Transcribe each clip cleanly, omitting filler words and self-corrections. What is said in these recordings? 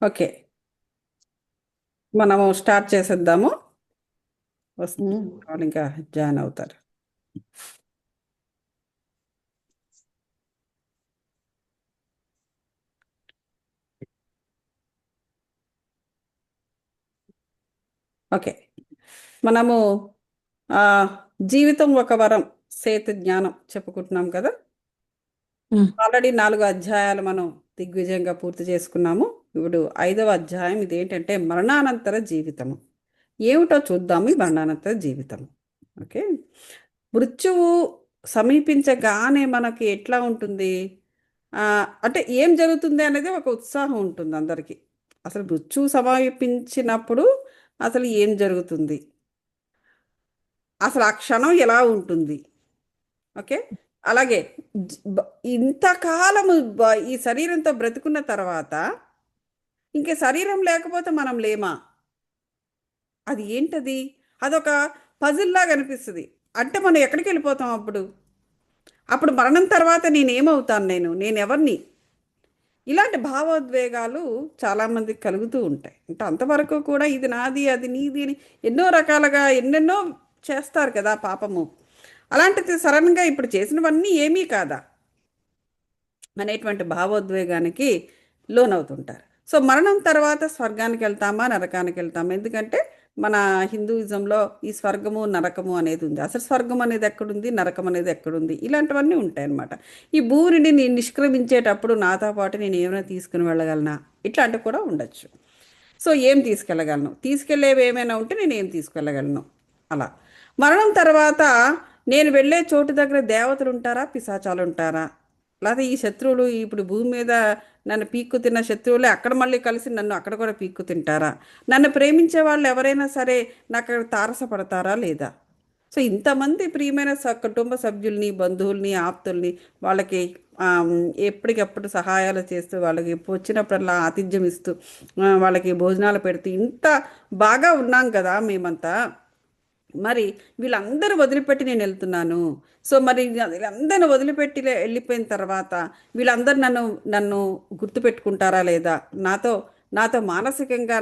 Okay, మనము start చేసేద్దాము. ఉమ్, వాళ్ళు ఇంకా జాయిన్ అవుతారు. ఓకే, మనము ఆ, జీవితం ఒక వరం, సేతు జ్ఞానం చెప్పుకుంటున్నాం కదా. ఉమ్, ఆల్రెడీ 4 అధ్యాయాలు మనం దిగ్విజయంగా పూర్తి చేసుకున్నాము. ఇప్పుడు 5వ అధ్యాయం ఇదేంటంటే మరణానంతర జీవితము. ఏమిటో చూద్దాము ఈ మరణానంతర జీవితం. ఓకే, మృత్యువు సమీపించగానే మనకి ఎట్లా ఉంటుంది? ఆ, అంటే ఏం జరుగుతుంది అనేది ఒక ఉత్సాహం ఉంటుంది అందరికీ. అసలు మృత్యువు సమీపించినప్పుడు అసలు ఏం జరుగుతుంది, అసలు ఆ క్షణం ఎలా ఉంటుంది? ఓకే, అలాగే ఇంతకాలము ఈ శరీరంతో బ్రతుకున్న తర్వాత ఇంక శరీరం లేకపోతే మనం లేమా? అది ఏంటది? అదొక పజిల్లాగా అనిపిస్తుంది. అంటే మనం ఎక్కడికి వెళ్ళిపోతాం అప్పుడు? అప్పుడు మరణం తర్వాత నేనేమవుతాను? నేను ఎవరిని? ఇలాంటి భావోద్వేగాలు చాలామందికి కలుగుతూ ఉంటాయి. అంటే అంతవరకు కూడా ఇది నాది అది నీది అని ఎన్నో రకాలుగా ఎన్నెన్నో చేస్తారు కదా పాపము. అలాంటిది సడన్గా ఇప్పుడు చేసినవన్నీ ఏమీ కాదా అనేటువంటి భావోద్వేగానికి లోనవుతుంటారు. సో మరణం తర్వాత స్వర్గానికి వెళ్తామా నరకానికి వెళ్తామా? ఎందుకంటే మన హిందూయిజంలో ఈ స్వర్గము నరకము అనేది ఉంది. అసలు స్వర్గం అనేది ఎక్కడుంది, నరకం అనేది ఎక్కడుంది, ఇలాంటివన్నీ ఉంటాయి అన్నమాట. ఈ భూమిని నేను నిష్క్రమించేటప్పుడు నాతో పాటు నేను ఏమైనా తీసుకుని వెళ్ళగలనా, ఇట్లాంటివి కూడా ఉండొచ్చు. సో ఏం తీసుకెళ్ళగలను, తీసుకెళ్ళేవి ఏమైనా ఉంటే నేను ఏం తీసుకెళ్ళగలను అలా. మరణం తర్వాత నేను వెళ్ళే చోటు దగ్గర దేవతలు ఉంటారా, పిశాచాలు ఉంటారా? లేకపోతే ఈ శత్రువులు ఇప్పుడు భూమి మీద నన్ను పీక్కు తిన్న శత్రువులే అక్కడ మళ్ళీ కలిసి నన్ను అక్కడ కూడా పీక్కు తింటారా? నన్ను ప్రేమించే వాళ్ళు ఎవరైనా సరే నాకు అక్కడ తారసపడతారా లేదా? సో ఇంతమంది ప్రియమైన కుటుంబ సభ్యుల్ని, బంధువుల్ని, ఆప్తుల్ని వాళ్ళకి ఎప్పటికప్పుడు సహాయాలు చేస్తూ వాళ్ళకి వచ్చినప్పుడల్లా ఆతిథ్యం ఇస్తూ వాళ్ళకి భోజనాలు పెడుతూ ఇంత బాగా ఉన్నాం కదా మేమంతా. మరి వీళ్ళందరూ వదిలిపెట్టి నేను వెళ్తున్నాను. సో మరి వీళ్ళందరిని వదిలిపెట్టి వెళ్ళిపోయిన తర్వాత వీళ్ళందరూ నన్ను నన్ను గుర్తుపెట్టుకుంటారా లేదా? నాతో నాతో మానసికంగా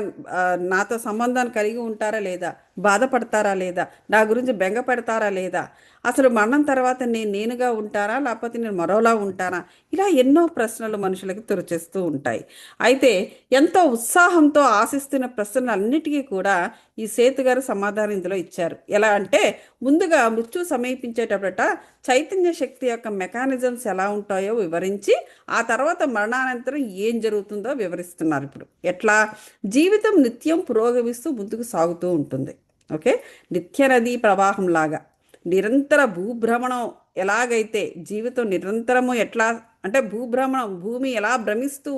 నాతో సంబంధాన్ని కలిగి ఉంటారా లేదా? బాధపడతారా లేదా? నా గురించి బెంగ పెడతారా లేదా? అసలు మరణం తర్వాత నేను నేనుగా ఉంటానా, లేకపోతే నేను మరోలా ఉంటానా? ఇలా ఎన్నో ప్రశ్నలు మనుషులకి తొలిచేస్తూ ఉంటాయి. అయితే ఎంతో ఉత్సాహంతో ఆశిస్తున్న ప్రశ్నలన్నిటికీ కూడా ఈ సేతు గారు సమాధానం ఇందులో ఇచ్చారు. ఎలా అంటే ముందుగా మృత్యు సమీపించేటప్పుడట చైతన్య శక్తి యొక్క మెకానిజమ్స్ ఎలా ఉంటాయో వివరించి ఆ తర్వాత మరణానంతరం ఏం జరుగుతుందో వివరిస్తున్నారు. ఇప్పుడు ఎట్లా జీవితం నిత్యం పురోగమిస్తూ ముందుకు సాగుతూ ఉంటుంది. ఓకే, నిత్య నదీ ప్రవాహం లాగా నిరంతర భూభ్రమణం ఎలాగైతే జీవితం నిరంతరము ఎట్లా అంటే భూభ్రమణం, భూమి ఎలా భ్రమిస్తూ,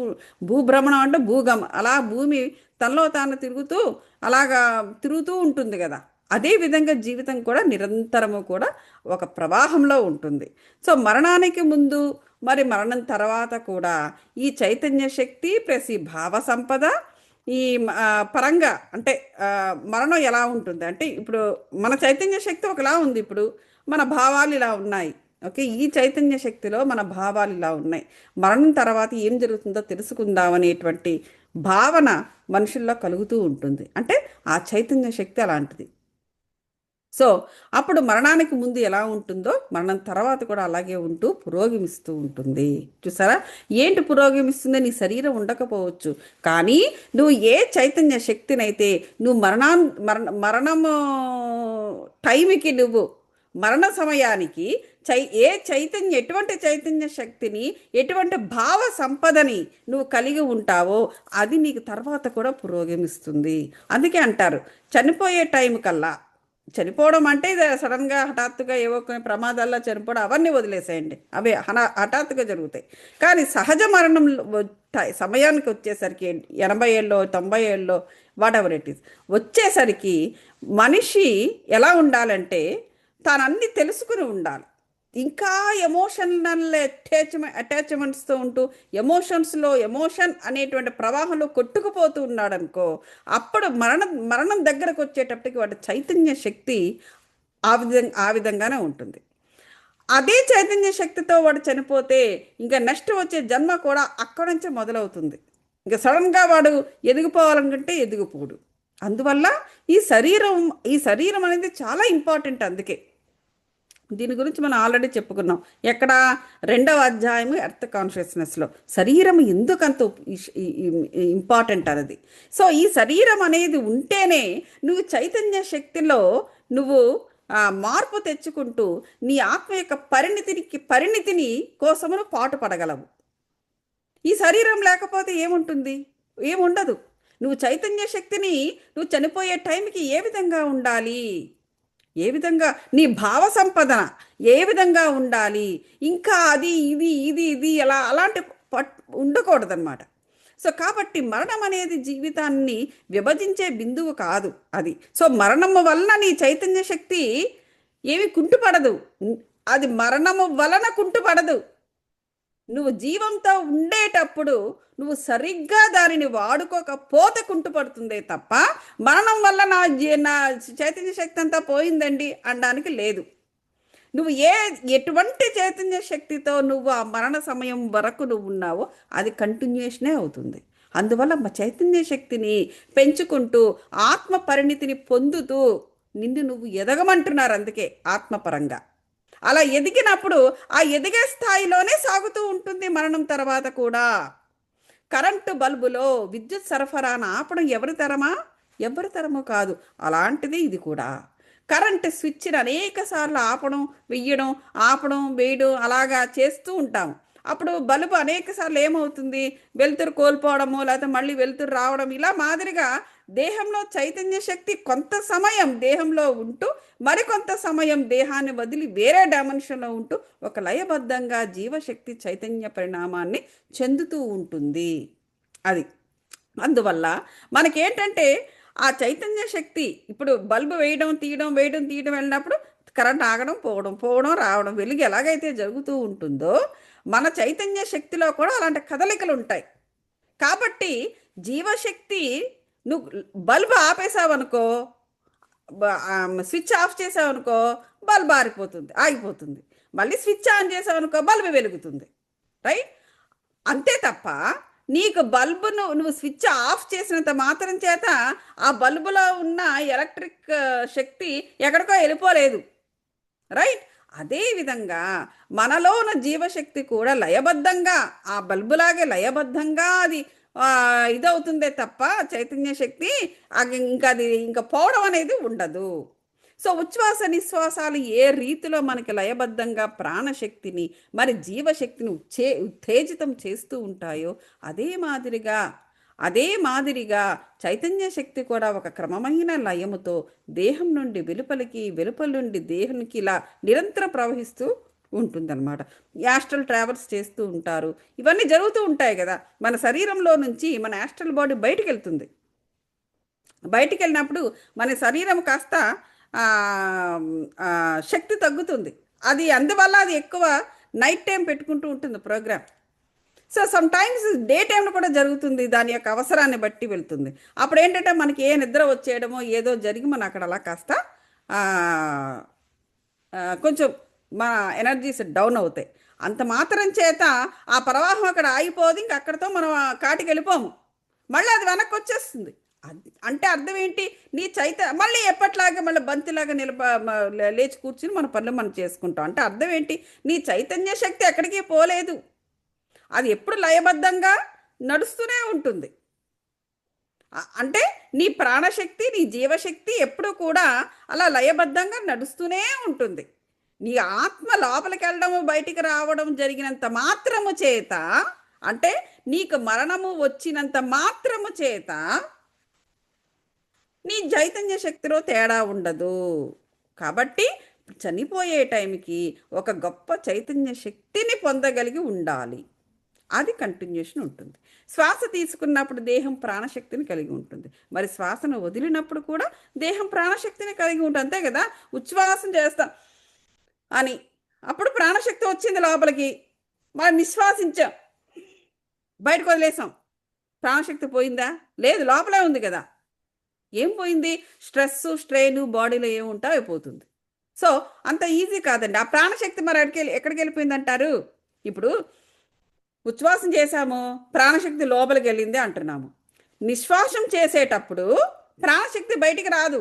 భూభ్రమణం అంటే భూగమ, అలా భూమి తనలో తాను తిరుగుతూ అలాగా తిరుగుతూ ఉంటుంది కదా. అదే విధంగా జీవితం కూడా నిరంతరము కూడా ఒక ప్రవాహంలో ఉంటుంది. సో మరణానికి ముందు మరి మరణం తర్వాత కూడా ఈ చైతన్య శక్తి ప్లస్ ఈ భావ సంపద ఈ పరంగా అంటే మరణం ఎలా ఉంటుంది అంటే ఇప్పుడు మన చైతన్య శక్తి ఒకలా ఉంది, ఇప్పుడు మన భావాలు ఇలా ఉన్నాయి. ఓకే, ఈ చైతన్య శక్తిలో మన భావాలు ఇలా ఉన్నాయి. మరణం తర్వాత ఏం జరుగుతుందో తెలుసుకుందాం అనేటువంటి భావన మనుషుల్లో కలుగుతూ ఉంటుంది. అంటే ఆ చైతన్య శక్తి అలాంటిది. సో అప్పుడు మరణానికి ముందు ఎలా ఉంటుందో మరణం తర్వాత కూడా అలాగే ఉంటూ పురోగమిస్తూ ఉంటుంది. చూసారా, ఏంటి పురోగమిస్తుందో? నీ శరీరం ఉండకపోవచ్చు, కానీ నువ్వు ఏ చైతన్య శక్తినైతే నువ్వు మరణము టైంకి నువ్వు మరణ సమయానికి ఏ చైతన్య ఎటువంటి చైతన్య శక్తిని ఎటువంటి భావ సంపదని నువ్వు కలిగి ఉంటావో అది నీకు తర్వాత కూడా పురోగమిస్తుంది. అందుకే అంటారు చనిపోయే టైం కల్లా, చనిపోవడం అంటే ఇది సడన్గా హఠాత్తుగా ఏవో కొన్ని ప్రమాదాల్లో చనిపోవడం అవన్నీ వదిలేసేయండి, అవే హఠాత్తుగా జరుగుతాయి. కానీ సహజ మరణం సమయానికి వచ్చేసరికి 80 ఏళ్ళలో 90 ఏళ్ళలో వాట్ ఎవర్ ఇట్ ఈస్ వచ్చేసరికి మనిషి ఎలా ఉండాలంటే తాను అన్ని తెలుసుకుని ఉండాలి. ఇంకా ఎమోషనల్ అటాచ్మెంట్స్తో ఉంటూ ఎమోషన్స్లో ఎమోషన్ అనేటువంటి ప్రవాహంలో కొట్టుకుపోతూ ఉన్నాడు అనుకో, అప్పుడు మరణం దగ్గరకు వచ్చేటప్పటికి వాటి చైతన్య శక్తి ఆ విధంగానే ఉంటుంది. అదే చైతన్య శక్తితో వాడు చనిపోతే ఇంకా నెక్స్ట్ వచ్చే జన్మ కూడా అక్కడి నుంచే మొదలవుతుంది. ఇంకా సడన్గా వాడు ఎదిగిపోవాలనుకుంటే ఎదిగిపోడు. అందువల్ల ఈ శరీరం అనేది చాలా ఇంపార్టెంట్. అందుకే దీని గురించి మనం ఆల్రెడీ చెప్పుకున్నాం. ఎక్కడ? 2వ అధ్యాయము ఎర్త్ కాన్షియస్నెస్లో శరీరం ఎందుకంత ఇంపార్టెంట్ అనేది. సో ఈ శరీరం అనేది ఉంటేనే నువ్వు చైతన్య శక్తిలో నువ్వు మార్పు తెచ్చుకుంటూ నీ ఆత్మ యొక్క పరిణితిని కోసమును పాటు పడగలవు. ఈ శరీరం లేకపోతే ఏముంటుంది? ఏముండదు. నువ్వు చైతన్య శక్తిని నువ్వు చనిపోయే టైంకి ఏ విధంగా ఉండాలి, ఏ విధంగా నీ భావ సంపదన ఏ విధంగా ఉండాలి, ఇంకా అది ఇది ఇది ఇది ఎలా అలాంటి ఉండకూడదన్నమాట. సో కాబట్టి మరణం అనేది జీవితాన్ని విభజించే బిందువు కాదు అది. సో మరణము వలన నీ చైతన్య శక్తి ఏమి కుంటుపడదు. అది మరణము వలన కుంటుపడదు. నువ్వు జీవంతో ఉండేటప్పుడు నువ్వు సరిగ్గా దానిని వాడుకోకపోతే కుంటుపడుతుందే తప్ప మరణం వల్ల నా చైతన్య శక్తి అంతా పోయిందండి అనడానికి లేదు. నువ్వు ఎటువంటి చైతన్య శక్తితో నువ్వు ఆ మరణ సమయం వరకు నువ్వు ఉన్నావో అది కంటిన్యూషనే అవుతుంది. అందువల్ల మా చైతన్య శక్తిని పెంచుకుంటూ ఆత్మ పరిణితిని పొందుతూ నిన్ను నువ్వు ఎదగమంటున్నారు. అందుకే ఆత్మపరంగా అలా ఎదిగినప్పుడు ఆ ఎదిగే స్థాయిలోనే సాగుతూ ఉంటుంది మరణం తర్వాత కూడా. కరెంటు బల్బులో విద్యుత్ సరఫరాను ఆపడం ఎవరి తరమో కాదు. అలాంటిది ఇది కూడా. కరెంటు స్విచ్ని అనేక సార్లు ఆపడం వేయడం అలాగా చేస్తూ ఉంటాం. అప్పుడు బల్బు అనేక సార్లు ఏమవుతుంది? వెలుతురు కోల్పోవడము, లేకపోతే మళ్ళీ వెలుతురు రావడం, ఇలా మాదిరిగా దేహంలో చైతన్య శక్తి కొంత సమయం దేహంలో ఉంటూ మరికొంత సమయం దేహాన్ని వదిలి వేరే డైమెన్షన్లో ఉంటూ ఒక లయబద్ధంగా జీవశక్తి చైతన్య పరిణామాన్ని చెందుతూ ఉంటుంది. అది అందువల్ల మనకేంటంటే ఆ చైతన్య శక్తి ఇప్పుడు బల్బు వేయడం తీయడం వెళ్ళినప్పుడు కరెంట్ ఆగడం పోవడం రావడం వెలుగు ఎలాగైతే జరుగుతూ ఉంటుందో మన చైతన్య శక్తిలో కూడా అలాంటి కదలికలు ఉంటాయి. కాబట్టి జీవశక్తి నువ్వు బల్బు ఆపేసావనుకో, స్విచ్ ఆఫ్ చేసావనుకో బల్బు ఆగిపోతుంది. మళ్ళీ స్విచ్ ఆన్ చేసావనుకో బల్బు వెలుగుతుంది. రైట్? అంతే తప్ప నీకు బల్బును నువ్వు స్విచ్ ఆఫ్ చేసినంత మాత్రం చేత ఆ బల్బులో ఉన్న ఎలక్ట్రిక్ శక్తి ఎక్కడికో వెళ్ళిపోలేదు. రైట్? అదేవిధంగా మనలో ఉన్న జీవశక్తి కూడా లయబద్ధంగా ఆ బల్బులాగే లయబద్ధంగా అది ఇదవుతుందే తప్ప చైతన్య శక్తి ఇంకా పోవడం అనేది ఉండదు. సో ఉచ్ఛ్వాస నిశ్వాసాలు ఏ రీతిలో మనకి లయబద్ధంగా ప్రాణశక్తిని మరి జీవశక్తిని ఉత్తేజితం చేస్తూ ఉంటాయో అదే మాదిరిగా చైతన్య శక్తి కూడా ఒక క్రమమైన లయముతో దేహం నుండి వెలుపల నుండి దేహానికి ఇలా నిరంతరం ప్రవహిస్తూ ఉంటుందన్నమాట. యాస్ట్రల్ ట్రావెల్స్ చేస్తూ ఉంటారు. ఇవన్నీ జరుగుతూ ఉంటాయి కదా. మన శరీరంలో నుంచి మన యాస్ట్రల్ బాడీ బయటికి వెళ్ళినప్పుడు మన శరీరం కాస్త శక్తి తగ్గుతుంది. అది అందువల్ల అది ఎక్కువ నైట్ టైం పెట్టుకుంటూ ఉంటుంది program. So sometimes day టైంలో కూడా జరుగుతుంది. దాని యొక్క అవసరాన్ని బట్టి వెళ్తుంది. అప్పుడు ఏంటంటే మనకి ఏ నిద్ర వచ్చేయడమో ఏదో జరిగి మనం అక్కడ అలా కాస్త కొంచెం మన ఎనర్జీస్ డౌన్ అవుతాయి. అంత మాత్రం చేత ఆ ప్రవాహం అక్కడ ఆగిపోదు. ఇంక అక్కడితో మనం కాటికి వెళ్ళిపోము. మళ్ళీ అది వెనక్కి వచ్చేస్తుంది. అంటే అర్థం ఏంటి? నీ మళ్ళీ ఎప్పట్లాగా మళ్ళీ బంతిలాగా లేచి కూర్చుని మన పనులు మనం చేసుకుంటాం. అంటే అర్థం ఏంటి? నీ చైతన్య శక్తి ఎక్కడికి పోలేదు. అది ఎప్పుడు లయబద్ధంగా నడుస్తూనే ఉంటుంది. అంటే నీ ప్రాణశక్తి నీ జీవశక్తి ఎప్పుడు కూడా అలా లయబద్ధంగా నడుస్తూనే ఉంటుంది. నీ ఆత్మ లోపలికి వెళ్ళడము బయటికి రావడం జరిగినంత మాత్రము చేత, అంటే నీకు మరణము వచ్చినంత మాత్రము చేత నీ చైతన్య శక్తిలో తేడా ఉండదు. కాబట్టి చనిపోయే టైంకి ఒక గొప్ప చైతన్య శక్తిని పొందగలిగి ఉండాలి. అది కంటిన్యూషన్ ఉంటుంది. శ్వాస తీసుకున్నప్పుడు దేహం ప్రాణశక్తిని కలిగి ఉంటుంది. మరి శ్వాసను వదిలినప్పుడు కూడా దేహం ప్రాణశక్తిని కలిగి ఉంటుంది. అంతే కదా. ఉచ్ఛ్వాసం చేస్తాం అని అప్పుడు ప్రాణశక్తి వచ్చింది లోపలికి, మనం నిశ్వాసించాం, బయటకు వదిలేసాం, ప్రాణశక్తి పోయిందా? లేదు, లోపలే ఉంది కదా. ఏం పోయింది? స్ట్రెస్ స్ట్రెయిన్ బాడీలో ఏముంటా అయిపోతుంది. సో అంత ఈజీ కాదండి. ఆ ప్రాణశక్తి మరి ఎక్కడికి వెళ్ళిపోయింది అంటారు? ఇప్పుడు ఉచ్ఛ్వాసం చేశాము, ప్రాణశక్తి లోపలికి వెళ్ళింది అంటున్నాము. నిశ్వాసం చేసేటప్పుడు ప్రాణశక్తి బయటికి రాదు,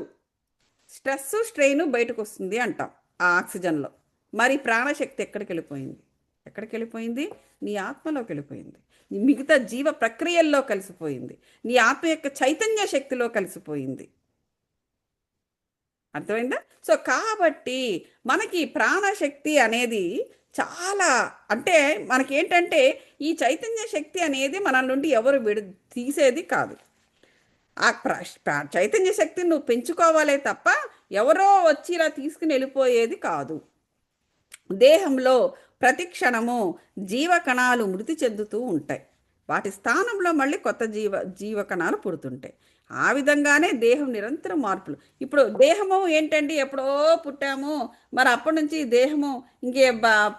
స్ట్రెస్ స్ట్రెయిన్ బయటకు వస్తుంది అంటాం ఆ ఆక్సిజన్లో. మరి ప్రాణశక్తి ఎక్కడికి వెళ్ళిపోయింది? ఎక్కడికి వెళ్ళిపోయింది? నీ ఆత్మలోకి వెళ్ళిపోయింది, నీ మిగతా జీవ ప్రక్రియల్లో కలిసిపోయింది, నీ ఆత్మ యొక్క చైతన్య శక్తిలో కలిసిపోయింది. అర్థమైందా? సో కాబట్టి మనకి ప్రాణశక్తి అనేది చాలా, అంటే మనకేంటంటే ఈ చైతన్య శక్తి అనేది మన నుండి ఎవరు తీసేది కాదు. ఆ చైతన్య శక్తిని నువ్వు పెంచుకోవాలే తప్ప ఎవరో వచ్చి ఇలా తీసుకుని వెళ్ళిపోయేది కాదు. దేహంలో ప్రతి క్షణము జీవకణాలు మృతి చెందుతూ ఉంటాయి, వాటి స్థానంలో మళ్ళీ కొత్త జీవకణాలు పుడుతుంటాయి. ఆ విధంగానే దేహం నిరంతరం మార్పులు. ఇప్పుడు దేహము ఏంటండి, ఎప్పుడో పుట్టాము, మరి అప్పటి నుంచి దేహము ఇంకే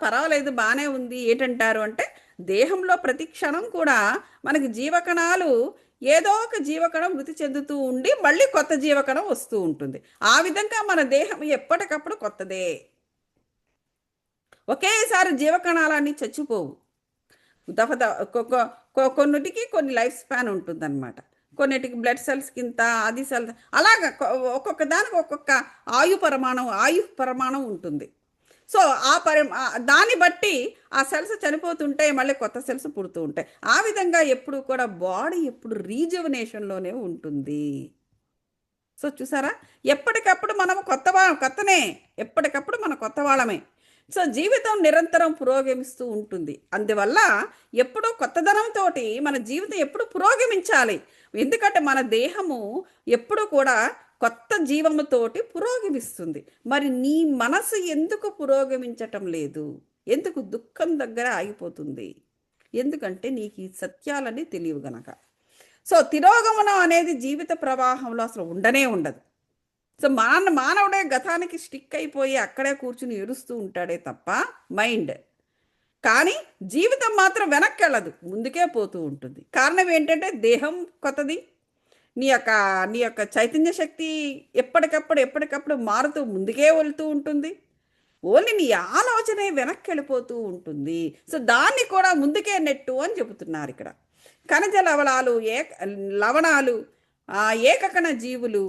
పర్వాలేదు బాగానే ఉంది ఏంటంటారు అంటే, దేహంలో ప్రతి క్షణం కూడా మనకి జీవకణాలు, ఏదో ఒక జీవకణం మృతి చెందుతూ ఉండి మళ్ళీ కొత్త జీవకణం వస్తూ ఉంటుంది. ఆ విధంగా మన దేహం ఎప్పటికప్పుడు కొత్తదే. ఒకేసారి జీవకణాలన్నీ చచ్చిపోవు. కొన్నిటికి కొన్ని లైఫ్ స్పాన్ ఉంటుందన్నమాట. కొన్నిటికి బ్లడ్ సెల్స్ కింద, అది సెల్స్, అలాగా ఒక్కొక్క దానికి ఒక్కొక్క ఆయు పరిమాణం ఉంటుంది. సో దాన్ని బట్టి ఆ సెల్స్ చనిపోతుంటాయి, మళ్ళీ కొత్త సెల్స్ పుడుతూ ఉంటాయి. ఆ విధంగా ఎప్పుడు కూడా బాడీ ఎప్పుడు రీజువనేషన్లోనే ఉంటుంది. సో చూసారా, ఎప్పటికప్పుడు మనం కొత్తనే, ఎప్పటికప్పుడు మన కొత్త వాళ్ళమే. సో జీవితం నిరంతరం పురోగమిస్తూ ఉంటుంది. అందువల్ల ఎప్పుడూ కొత్తదనంతో మన జీవితం ఎప్పుడు పురోగమించాలి. ఎందుకంటే మన దేహము ఎప్పుడు కూడా కొత్త జీవముతోటి పురోగమిస్తుంది. మరి నీ మనసు ఎందుకు పురోగమించటం లేదు? ఎందుకు దుఃఖం దగ్గర ఆగిపోతుంది? ఎందుకంటే నీకు ఈ సత్యాలన్నీ తెలియవు గనక. సో తిరోగమనం అనేది జీవిత ప్రవాహంలో అసలు ఉండనే ఉండదు. సో మానవుడే గతానికి స్టిక్ అయిపోయి అక్కడే కూర్చుని ఏడుస్తూ ఉంటాడే తప్ప మైండ్. కానీ జీవితం మాత్రం వెనక్కి వెళ్ళదు, ముందుకే పోతూ ఉంటుంది. కారణం ఏంటంటే దేహం కొత్తది, నీ యొక్క చైతన్య శక్తి ఎప్పటికప్పుడు మారుతూ ముందుకే వెళ్తూ ఉంటుంది. ఓన్లీ నీ ఆలోచనే వెనక్కి వెళ్ళిపోతూ ఉంటుంది. సో దాన్ని కూడా ముందుకే నెట్టు అని చెబుతున్నారు ఇక్కడ. ఖనిజ లవణాలు, ఏకకణ జీవులు,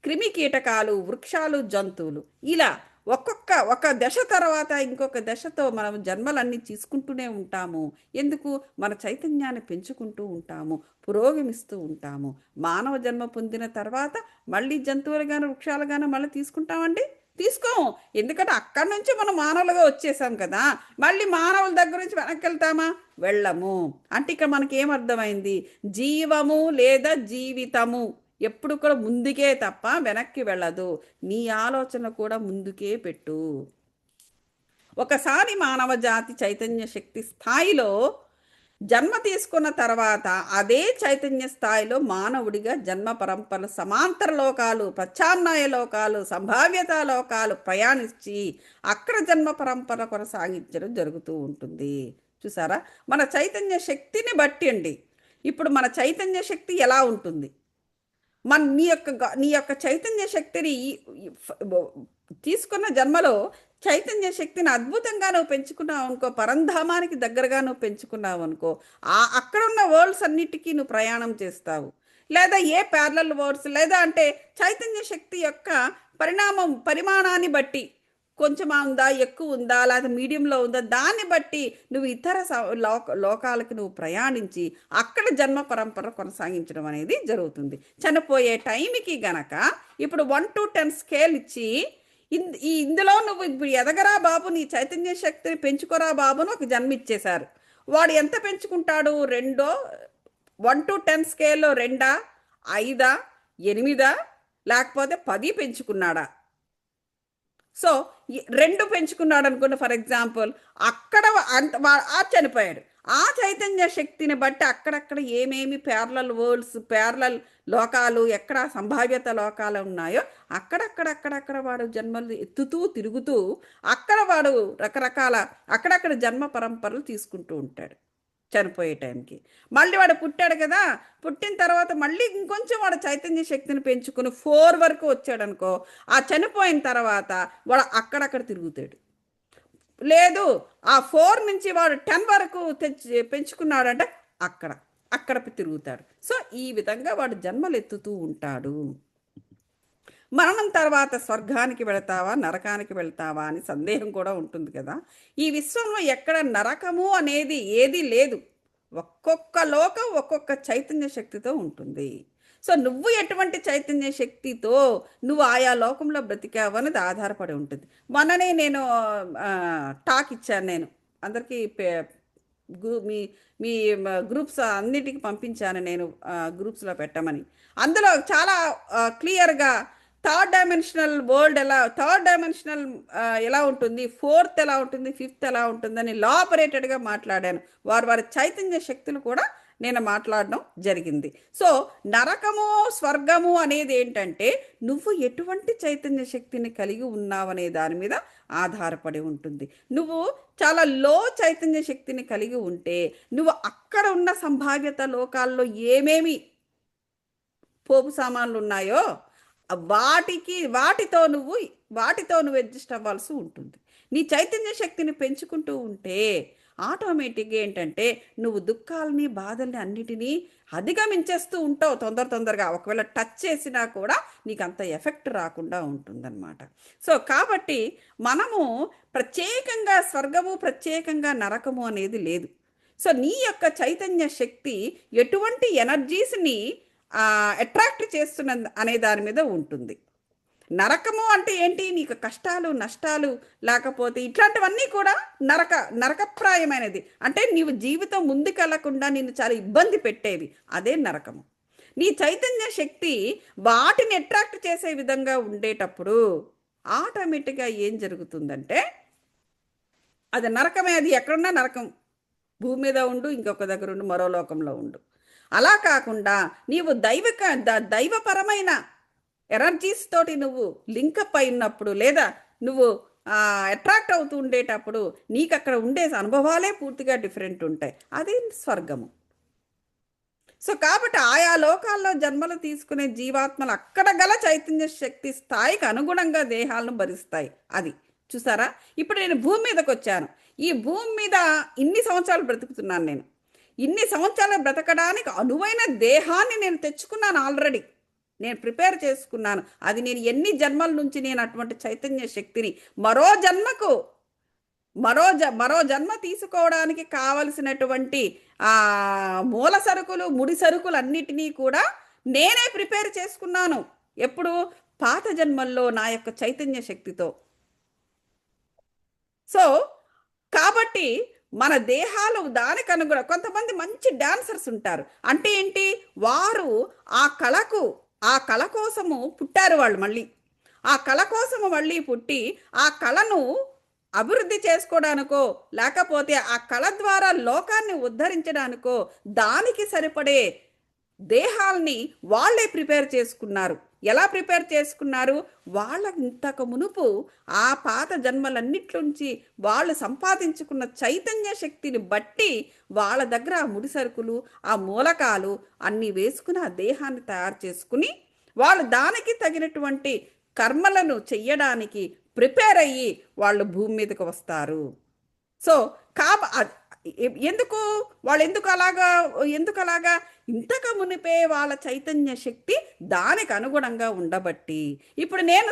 క్రిమి కీటకాలు, వృక్షాలు, జంతువులు, ఇలా ఒక దశ తర్వాత ఇంకొక దశతో మనం జన్మలన్నీ తీసుకుంటూనే ఉంటాము. ఎందుకు? మన చైతన్యాన్ని పెంచుకుంటూ ఉంటాము, పురోగమిస్తూ ఉంటాము. మానవ జన్మ పొందిన తర్వాత మళ్ళీ జంతువులుగాను వృక్షాలుగాను మళ్ళీ తీసుకుంటామండి? తీసుకోము. ఎందుకంటే అక్కడి నుంచి మనం మానవులుగా వచ్చేసాం కదా. మళ్ళీ మానవుల దగ్గర నుంచి వెనక్కి వెళ్తామా? వెళ్ళము. అంటే ఇక్కడ మనకి ఏమర్థమైంది? జీవము లేదా జీవితము ఎప్పుడు కూడా ముందుకే తప్ప వెనక్కి వెళ్ళదు. నీ ఆలోచన కూడా ముందుకే పెట్టు. ఒకసారి మానవ జాతి చైతన్య శక్తి స్థాయిలో జన్మ తీసుకున్న తర్వాత అదే చైతన్య స్థాయిలో మానవుడిగా జన్మ పరంపరలు, సమాంతర లోకాలు, ప్రత్యామ్నాయ లోకాలు, సంభావ్యత లోకాలు ప్రయాణించి అక్కడ జన్మ పరంపర కొనసాగించడం జరుగుతూ ఉంటుంది. చూసారా, మన చైతన్య శక్తిని బట్టి అండి. ఇప్పుడు మన చైతన్య శక్తి ఎలా ఉంటుంది? నీ యొక్క చైతన్య శక్తిని తీసుకున్న జన్మలో చైతన్య శక్తిని అద్భుతంగా నువ్వు పెంచుకున్నావు అనుకో, పరంధామానికి దగ్గరగా నువ్వు పెంచుకున్నావు అనుకో, అక్కడ ఉన్న వరల్డ్స్ అన్నిటికీ నువ్వు ప్రయాణం చేస్తావు. లేదా ఏ ప్యారలల్ వరల్డ్స్, లేదా అంటే చైతన్య శక్తి యొక్క పరిమాణాన్ని బట్టి కొంచెమా ఉందా, ఎక్కువ ఉందా, లేదా మీడియంలో ఉందా, దాన్ని బట్టి నువ్వు ఇతర లోకాలకి నువ్వు ప్రయాణించి అక్కడ జన్మ పరంపర కొనసాగించడం అనేది జరుగుతుంది. చనిపోయే టైంకి గనక ఇప్పుడు 1 to 10 స్కేల్ ఇచ్చి ఇందులో నువ్వు ఇప్పుడు ఎదగరా బాబు, నీ చైతన్య శక్తిని పెంచుకోరా బాబు అని ఒక జన్మ ఇచ్చేశారు. వాడు ఎంత పెంచుకుంటాడు? 1 to 10 స్కేల్లో 2, 5, 8 లేకపోతే 10 పెంచుకున్నాడా? సో 2 పెంచుకున్నాడు అనుకోండి ఫర్ ఎగ్జాంపుల్, అక్కడ చనిపోయాడు. ఆ చైతన్య శక్తిని బట్టి అక్కడక్కడ ఏమేమి ప్యారలల్ వరల్డ్స్, ప్యారలల్ లోకాలు, ఎక్కడ సంభావ్యత లోకాలు ఉన్నాయో అక్కడక్కడ వాడు జన్మలు ఎత్తుతూ తిరుగుతూ అక్కడ వాడు రకరకాల అక్కడక్కడ జన్మ పరంపరలు తీసుకుంటూ ఉంటాడు. చనిపోయే టైంకి మళ్ళీ వాడు పుట్టాడు కదా, పుట్టిన తర్వాత మళ్ళీ ఇంకొంచెం వాడు చైతన్య శక్తిని పెంచుకుని 4 వరకు వచ్చాడు అనుకో, ఆ చనిపోయిన తర్వాత వాడు అక్కడక్కడ తిరుగుతాడు. లేదు, ఆ 4 నుంచి వాడు 10 వరకు పెంచుకున్నాడంటే అక్కడ అక్కడ తిరుగుతాడు. సో ఈ విధంగా వాడు జన్మలు ఎత్తుతూ ఉంటాడు. మరణం తర్వాత స్వర్గానికి వెళతావా నరకానికి వెళతావా అని సందేహం కూడా ఉంటుంది కదా. ఈ విశ్వంలో ఎక్కడ నరకము అనేది ఏది లేదు. ఒక్కొక్క లోకం ఒక్కొక్క చైతన్య శక్తితో ఉంటుంది. సో నువ్వు ఎటువంటి చైతన్య శక్తితో నువ్వు ఆయా లోకంలో బ్రతికావు అనేది ఆధారపడి ఉంటుంది. మొన్ననే నేను టాక్ ఇచ్చాను, నేను అందరికీ మీ మీ గ్రూప్స్ అన్నిటికీ పంపించాను, నేను గ్రూప్స్లో పెట్టమని. అందులో చాలా క్లియర్గా third dimensional world third dimensional ఎలా ఉంటుంది, ఫోర్త్ ఎలా ఉంటుంది, ఫిఫ్త్ ఎలా ఉంటుందని లాపరేటెడ్గా మాట్లాడాను. వారి చైతన్య శక్తులు కూడా నేను మాట్లాడడం జరిగింది. సో నరకము స్వర్గము అనేది ఏంటంటే నువ్వు ఎటువంటి చైతన్య శక్తిని కలిగి ఉన్నావనే దాని మీద ఆధారపడి ఉంటుంది. నువ్వు చాలా లో చైతన్య శక్తిని కలిగి ఉంటే నువ్వు అక్కడ ఉన్న సంభావ్యత లోకాల్లో ఏమేమి పోపు సామాన్లు ఉన్నాయో వాటితో నువ్వు అడ్జస్ట్ అవ్వాల్సి ఉంటుంది. నీ చైతన్య శక్తిని పెంచుకుంటూ ఉంటే ఆటోమేటిక్గా ఏంటంటే నువ్వు దుఃఖాలని బాధల్ని అన్నిటినీ అధిగమించేస్తూ ఉంటావు తొందరగా. ఒకవేళ టచ్ చేసినా కూడా నీకు అంత ఎఫెక్ట్ రాకుండా ఉంటుందన్నమాట. సో కాబట్టి మనము ప్రత్యేకంగా స్వర్గము ప్రత్యేకంగా నరకము అనేది లేదు. సో నీ యొక్క చైతన్య శక్తి ఎటువంటి ఎనర్జీస్ని అట్రాక్ట్ చేస్తున్న అనే దాని మీద ఉంటుంది. నరకము అంటే ఏంటి, నీకు కష్టాలు నష్టాలు లేకపోతే ఇట్లాంటివన్నీ కూడా నరకప్రాయమైనది. అంటే నీవు జీవితం ముందుకెళ్లకుండా నిన్ను చాలా ఇబ్బంది పెట్టేవి, అదే నరకము. నీ చైతన్య శక్తి వాటిని అట్రాక్ట్ చేసే విధంగా ఉండేటప్పుడు ఆటోమేటిక్గా ఏం జరుగుతుందంటే అది నరకమే. అది ఎక్కడున్నా నరకం. భూమి మీద ఉండు, ఇంకొక దగ్గర ఉండు, మరో లోకంలో ఉండు. అలా కాకుండా నీవు దైవపరమైన ఎనర్జీస్ తోటి నువ్వు లింకప్ అయినప్పుడు లేదా నువ్వు అట్రాక్ట్ అవుతూ ఉండేటప్పుడు నీకు అక్కడ ఉండే అనుభవాలే పూర్తిగా డిఫరెంట్ ఉంటాయి. అది స్వర్గము. సో కాబట్టి ఆయా లోకాల్లో జన్మలు తీసుకునే జీవాత్మలు అక్కడ గల చైతన్య శక్తి స్థాయికి అనుగుణంగా దేహాలను భరిస్తాయి. అది చూసారా. ఇప్పుడు నేను భూమి మీదకి వచ్చాను. ఈ భూమి మీద ఇన్ని సంవత్సరాలు బ్రతుకుతున్నాను. నేను ఇన్ని సంవత్సరాలు బ్రతకడానికి అనువైన దేహాన్ని నేను తెచ్చుకున్నాను ఆల్రెడీ. నేను ప్రిపేర్ చేసుకున్నాను. అది నేను ఎన్ని జన్మల నుంచి నేను అటువంటి చైతన్య శక్తిని మరో జన్మ తీసుకోవడానికి కావలసినటువంటి మూల సరుకులు ముడి సరుకులు అన్నిటినీ కూడా నేనే ప్రిపేర్ చేసుకున్నాను. ఎప్పుడు? పాత జన్మల్లో నా యొక్క చైతన్య శక్తితో. సో కాబట్టి మన దేహాలు దానికి అనుగుణ కొంతమంది మంచి డాన్సర్స్ ఉంటారు. అంటే ఏంటి, వారు ఆ కళ కోసము పుట్టారు. వాళ్ళు మళ్ళీ ఆ కళ కోసము మళ్ళీ పుట్టి ఆ కళను అభివృద్ధి చేసుకోవడానికో లేకపోతే ఆ కళ ద్వారా లోకాన్ని ఉద్ధరించడానికో దానికి సరిపడే దేహాల్ని వాళ్ళే ప్రిపేర్ చేసుకున్నారు. ఎలా ప్రిపేర్ చేసుకున్నారు? వాళ్ళ ఇంతకు మునుపు ఆ పాత జన్మలన్నిట్లోంచి వాళ్ళు సంపాదించుకున్న చైతన్య శక్తిని బట్టి వాళ్ళ దగ్గర ఆ ముడి సరుకులు ఆ మూలకాలు అన్నీ వేసుకుని ఆ దేహాన్ని తయారు చేసుకుని వాళ్ళు దానికి తగినటువంటి కర్మలను చెయ్యడానికి ప్రిపేర్ అయ్యి వాళ్ళు భూమి మీదకి వస్తారు. సో ఎందుకు అలాగా ఇంతకు మునిపే వాళ్ళ చైతన్య శక్తి దానికి అనుగుణంగా ఉండబట్టి ఇప్పుడు నేను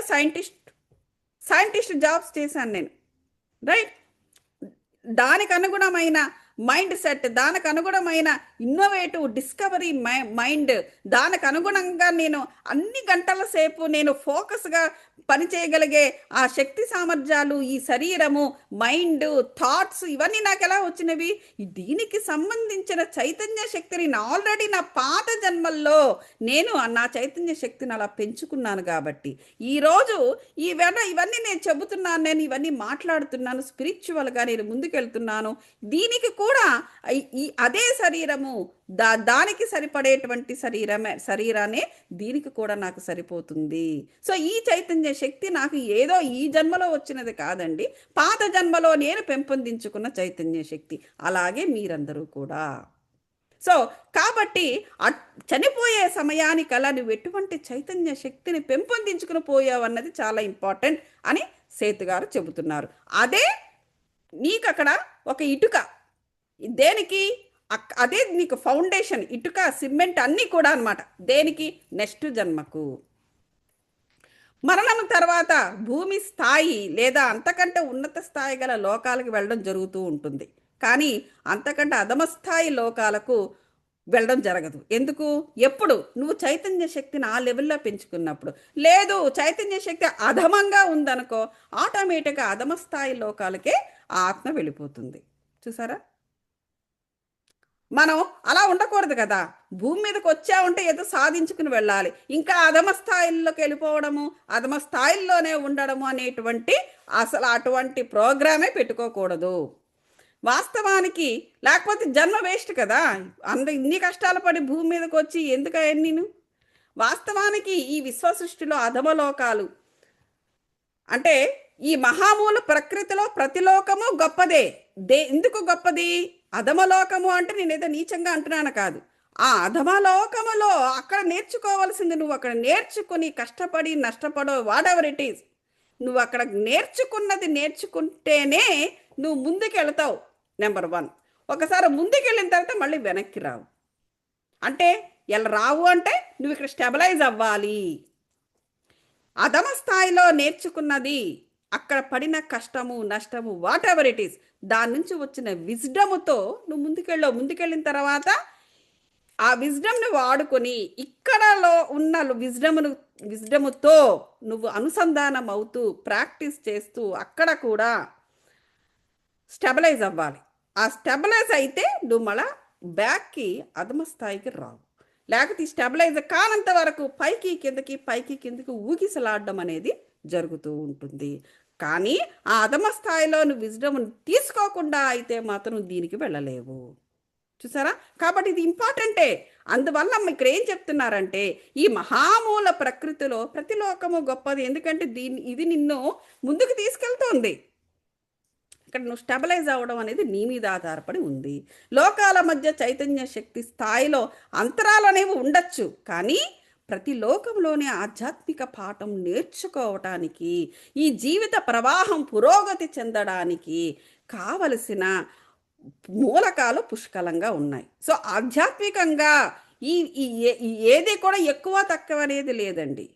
సైంటిస్ట్ జాబ్స్ చేశాను నేను, రైట్. దానికి అనుగుణమైన మైండ్ సెట్, దానికి అనుగుణమైన ఇన్నోవేటివ్ డిస్కవరీ మైండ్, దానికి అనుగుణంగా నేను అన్ని గంటల సేపు నేను ఫోకస్గా పనిచేయగలిగే ఆ శక్తి సామర్థ్యాలు, ఈ శరీరము, మైండ్, థాట్స్ ఇవన్నీ నాకు ఎలా వచ్చినవి? దీనికి సంబంధించిన చైతన్య శక్తిని ఆల్రెడీ నా పాత జన్మల్లో నేను నా చైతన్య శక్తిని అలా పెంచుకున్నాను. కాబట్టి ఈరోజు ఇవన్నీ నేను చెబుతున్నాను, నేను ఇవన్నీ మాట్లాడుతున్నాను, స్పిరిచువల్గా నేను ముందుకెళ్తున్నాను. దీనికి కూడా అదే శరీరము దానికి సరిపడేటువంటి శరీరాన్ని దీనికి కూడా నాకు సరిపోతుంది. సో ఈ చైతన్య శక్తి నాకు ఏదో ఈ జన్మలో వచ్చినది కాదండి, పాత జన్మలో నేను పెంపొందించుకున్న చైతన్య శక్తి. అలాగే మీరందరూ కూడా. సో కాబట్టి చనిపోయే సమయానికల్లా నువ్వు ఎటువంటి చైతన్య శక్తిని పెంపొందించుకుని పోయావు అన్నది చాలా ఇంపార్టెంట్ అని సేతు గారు చెబుతున్నారు. అదే నీకు అక్కడ ఒక ఇటుక దేనికి అదే నీకు ఫౌండేషన్, ఇటుక సిమెంట్ అన్నీ కూడా అనమాట. దేనికి? నెక్స్ట్ జన్మకు. మరణం తర్వాత భూమి స్థాయి లేదా అంతకంటే ఉన్నత స్థాయి గల లోకాలకు వెళ్ళడం జరుగుతూ ఉంటుంది. కానీ అంతకంటే అధమ స్థాయి లోకాలకు వెళ్ళడం జరగదు. ఎందుకు? ఎప్పుడు నువ్వు చైతన్య శక్తిని ఆ లెవెల్లో పెంచుకున్నప్పుడు. లేదు, చైతన్య శక్తి అధమంగా ఉందనుకో, ఆటోమేటిక్గా అధమ స్థాయి లోకాలకే ఆ ఆత్మ వెళ్ళిపోతుంది. చూసారా? మనం అలా ఉండకూడదు కదా. భూమి మీదకి వచ్చామంటే ఏదో సాధించుకుని వెళ్ళాలి. ఇంకా అధమ స్థాయిల్లోకి వెళ్ళిపోవడము, అధమ స్థాయిల్లోనే ఉండడము అనేటువంటి అసలు అటువంటి ప్రోగ్రామే పెట్టుకోకూడదు వాస్తవానికి. లేకపోతే జన్మ వేస్ట్ కదా. ఇన్ని కష్టాలు పడి భూమి మీదకి వచ్చి ఎందుకని నేను వాస్తవానికి ఈ విశ్వ సృష్టిలో అధమలోకాలు అంటే ఈ మహామూల ప్రకృతిలో ప్రతి లోకము గొప్పదే. ఎందుకు గొప్పది? అధమలోకము అంటే నేనేదో నీచంగా అంటున్నాను కాదు. ఆ అధమలోకములో అక్కడ నేర్చుకోవాల్సింది నువ్వు అక్కడ నేర్చుకుని కష్టపడి నష్టపడో వాట్ ఎవర్ ఇట్ ఈస్, నువ్వు అక్కడ నేర్చుకున్నది నేర్చుకుంటేనే నువ్వు ముందుకు వెళతావు. నెంబర్ 1. ఒకసారి ముందుకు వెళ్ళిన తర్వాత మళ్ళీ వెనక్కి రావు. అంటే ఎలా రావు అంటే నువ్వు ఇక్కడ స్టెబిలైజ్ అవ్వాలి. అధమ స్థాయిలో నేర్చుకున్నది అక్కడ పడిన కష్టము నష్టము వాట్ ఎవర్ ఇట్ ఈస్ దాని నుంచి వచ్చిన విజ్డముతో నువ్వు ముందుకెళ్ళిన తర్వాత ఆ విజ్డమ్ని వాడుకొని ఇక్కడలో ఉన్న విజ్డముతో నువ్వు అనుసంధానం అవుతూ ప్రాక్టీస్ చేస్తూ అక్కడ కూడా స్టెబిలైజ్ అవ్వాలి. ఆ స్టెబిలైజ్ అయితే నువ్వు మళ్ళా బ్యాక్కి అధమ స్థాయికి రావు. లేకపోతే ఈ స్టెబిలైజ్ కానంత వరకు పైకి కిందకి ఊగిసలాడడం అనేది జరుగుతూ ఉంటుంది. కానీ ఆ అధమ స్థాయిలో నువ్వు విజ్డమ్ తీసుకోకుండా అయితే మాత్రం దీనికి వెళ్ళలేవు. చూసారా? కాబట్టి ఇది ఇంపార్టెంటే. అందువల్ల ఇక్కడ ఏం చెప్తున్నారంటే ఈ మహామూల ప్రకృతిలో ప్రతి లోకము గొప్పది. ఎందుకంటే ఇది నిన్ను ముందుకు తీసుకెళ్తోంది. ఇక్కడ నువ్వు స్టెబిలైజ్ అవ్వడం అనేది నీ మీద ఆధారపడి ఉంది. లోకాల మధ్య చైతన్య శక్తి స్థాయిలో అంతరాలు అనేవి ఉండొచ్చు, కానీ ప్రతి లోకంలోనే ఆధ్యాత్మిక పాఠం నేర్చుకోవటానికి ఈ జీవిత ప్రవాహం పురోగతి చెందడానికి కావలసిన మూలకాలు పుష్కలంగా ఉన్నాయి. సో ఆధ్యాత్మికంగా ఈ ఏది కూడా ఎక్కువ తక్కువ అనేది లేదండి.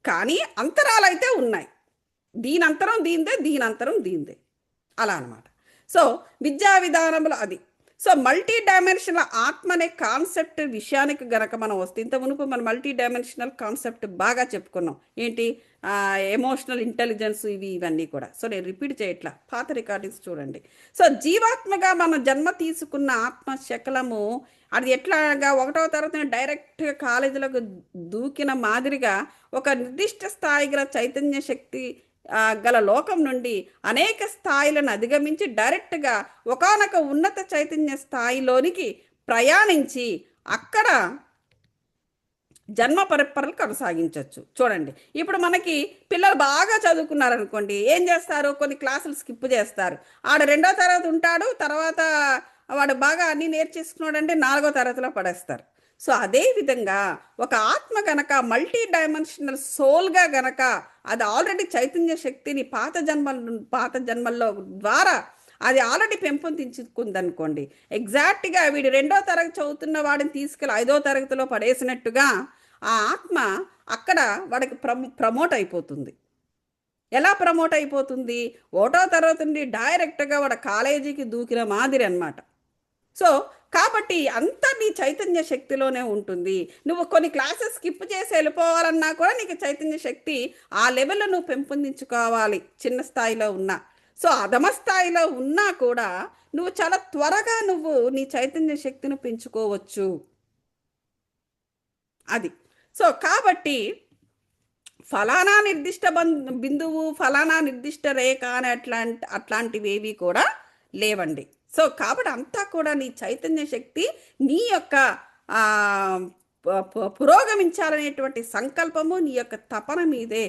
కానీ అంతరాలు అయితే ఉన్నాయి. దీని అంతరం దీందే అలా అనమాట. సో విద్యా విధానంలో అది. సో మల్టీ డైమెన్షనల్ ఆత్మ అనే కాన్సెప్ట్ విషయానికి గనక మనం వస్తే, ఇంత మునుపు మనం మల్టీ డైమెన్షనల్ కాన్సెప్ట్ బాగా చెప్పుకున్నాం. ఏంటి? ఎమోషనల్ ఇంటెలిజెన్స్ ఇవన్నీ కూడా. సో నేను రిపీట్ చేయట్లా, పాత రికార్డింగ్స్ చూడండి. సో జీవాత్మగా మనం జన్మ తీసుకున్న ఆత్మ శకలము అది ఎట్లాగా 1వ తరగతి డైరెక్ట్గా కాలేజీలకు దూకిన మాదిరిగా ఒక నిర్దిష్ట స్థాయి గల చైతన్య శక్తి గల లోకం నుండి అనేక స్థాయిలను అధిగమించి డైరెక్ట్గా ఒకానొక ఉన్నత చైతన్య స్థాయిలోనికి ప్రయాణించి అక్కడ జన్మ పరంపరలు కొనసాగించవచ్చు. చూడండి, ఇప్పుడు మనకి పిల్లలు బాగా చదువుకున్నారనుకోండి, ఏం చేస్తారు? కొన్ని క్లాసులు స్కిప్ చేస్తారు. ఆడ 2వ తరగతి ఉంటాడు, తర్వాత వాడు బాగా అన్నీ నేర్చేసుకున్నాడంటే 4వ తరగతిలో పడేస్తారు. సో అదేవిధంగా ఒక ఆత్మ గనక మల్టీ డైమెన్షనల్ సోల్గా గనక అది ఆల్రెడీ చైతన్య శక్తిని పాత జన్మల్లో ద్వారా అది ఆల్రెడీ పెంపొందించుకుందనుకోండి, ఎగ్జాక్ట్గా వీడు 2వ తరగతి చదువుతున్న వాడిని తీసుకెళ్ళి 5వ తరగతిలో పడేసినట్టుగా ఆ ఆత్మ అక్కడ వాడికి ప్రమోట్ అయిపోతుంది. ఎలా ప్రమోట్ అయిపోతుంది? 1వ తరగతి నుండి డైరెక్ట్గా వాడు కాలేజీకి దూకిన మాదిరి అన్నమాట. సో కాబట్టి అంతా నీ చైతన్య శక్తిలోనే ఉంటుంది. నువ్వు కొన్ని క్లాసెస్ స్కిప్ చేసి వెళ్ళిపోవాలన్నా కూడా నీకు చైతన్య శక్తి ఆ లెవెల్లో నువ్వు పెంపొందించుకోవాలి, చిన్న స్థాయిలో ఉన్నా. సో అధమ స్థాయిలో ఉన్నా కూడా నువ్వు చాలా త్వరగా నువ్వు నీ చైతన్య శక్తిని పెంచుకోవచ్చు. అది. సో కాబట్టి ఫలానా నిర్దిష్ట బిందువు, ఫలానా నిర్దిష్ట రేఖ అని అట్లాంటివేవి కూడా లేవండి. సో కాబట్టి అంతా కూడా నీ చైతన్య శక్తి నీ యొక్క పురోగమించాలనేటువంటి సంకల్పము నీ యొక్క తపన మీదే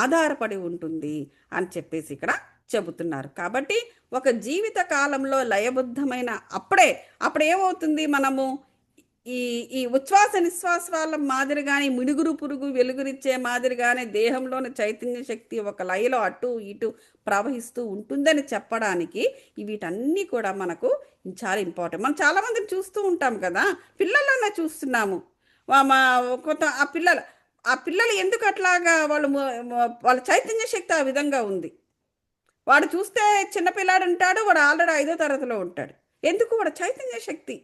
ఆధారపడి ఉంటుంది అని చెప్పేసి ఇక్కడ చెబుతున్నారు. కాబట్టి ఒక జీవిత కాలంలో లయబద్ధమైన అప్పుడేమవుతుంది? మనము ఈ ఈ ఉచ్ఛ్వాస నిశ్వాసాల మాదిరిగానే మిడుగురు పురుగు వెలుగునిచ్చే మాదిరిగానే దేహంలోని చైతన్య శక్తి ఒక లయలో అటు ఇటు ప్రవహిస్తూ ఉంటుందని చెప్పడానికి వీటన్నీ కూడా మనకు చాలా ఇంపార్టెంట్. మనం చాలామందిని చూస్తూ ఉంటాం కదా, పిల్లలన్నా చూస్తున్నాము. మా కొంత ఆ పిల్లలు ఎందుకు అట్లాగా వాళ్ళ చైతన్య శక్తి ఆ విధంగా ఉంది. వాడు చూస్తే చిన్నపిల్లాడు ఉంటాడు, వాడు ఆల్రెడీ 5వ తరగతిలో ఉంటాడు. ఎందుకు? వాడు చైతన్య శక్తి.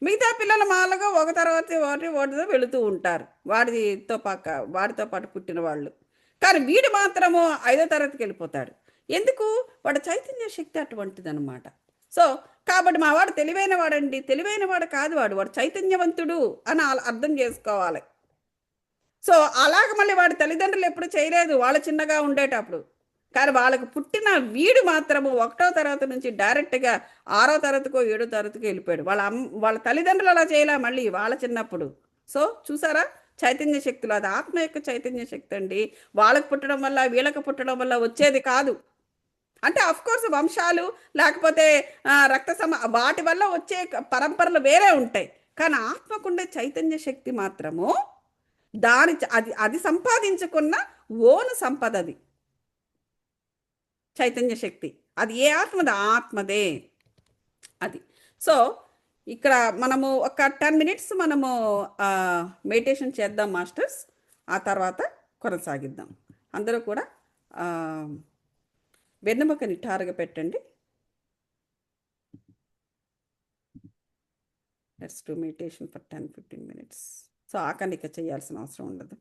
మిగతా పిల్లలు మామూలుగా ఒక తర్వాత వాటితో వెళుతూ ఉంటారు, వాడితో పాటు పుట్టిన వాళ్ళు. కానీ వీడు మాత్రము 5వ తరగతికి వెళ్ళిపోతాడు. ఎందుకు? వాడు చైతన్య శక్తి అటువంటిదనమాట. సో కాబట్టి మా వాడు తెలివైన వాడండి, తెలివైన వాడు కాదు, వాడు చైతన్యవంతుడు అని అర్థం చేసుకోవాలి. సో అలాగ మళ్ళీ వాడి తల్లిదండ్రులు ఎప్పుడు చేయలేదు వాళ్ళు చిన్నగా ఉండేటప్పుడు. కానీ వాళ్ళకు పుట్టిన వీడు మాత్రము 1వ తరగతి నుంచి డైరెక్ట్గా 6వ తరగతికో 7వ తరగతికో వెళ్ళిపోయాడు. వాళ్ళ తల్లిదండ్రులు అలా చేయలే మళ్ళీ వాళ్ళ చిన్నప్పుడు. సో చూసారా, చైతన్య శక్తులు, అది ఆత్మ యొక్క చైతన్య శక్తి అండి. వాళ్ళకు పుట్టడం వల్ల వీళ్ళకి పుట్టడం వల్ల వచ్చేది కాదు. అంటే కోర్స్ వంశాలు లేకపోతే వాటి వల్ల వచ్చే పరంపరలు వేరే ఉంటాయి. కానీ ఆత్మకుండే చైతన్య శక్తి మాత్రము అది సంపాదించుకున్న ఓను సంపద. అది చైతన్య శక్తి, అది ఏ ఆత్మది? ఆత్మదే అది. సో ఇక్కడ మనము ఒక 10 minutes మనము మెడిటేషన్ చేద్దాం మాస్టర్స్. ఆ తర్వాత కొనసాగిద్దాం. అందరూ కూడా వెన్నెముక నిఠారుగా పెట్టండి. Let's do meditation for 10-15 minutes. So ఆకనిక చేయాల్సిన అవసరం ఉండదు.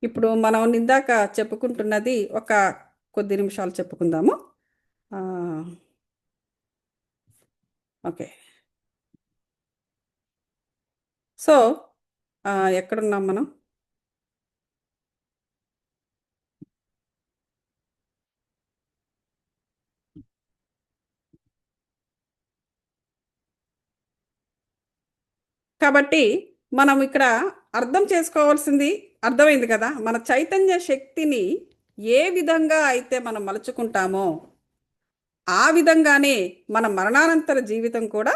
ఇప్పుడు మనం ఇందాక చెప్పుకుంటున్నది ఒక కొద్ది నిమిషాలు చెప్పుకుందాము. ఆ, ఓకే. సో ఎక్కడున్నాం మనం? కాబట్టి మనం ఇక్కడ అర్థం చేసుకోవాల్సింది అర్థమైంది కదా. మన చైతన్య శక్తిని ఏ విధంగా అయితే మనం మలుచుకుంటామో ఆ విధంగానే మన మరణానంతర జీవితం కూడా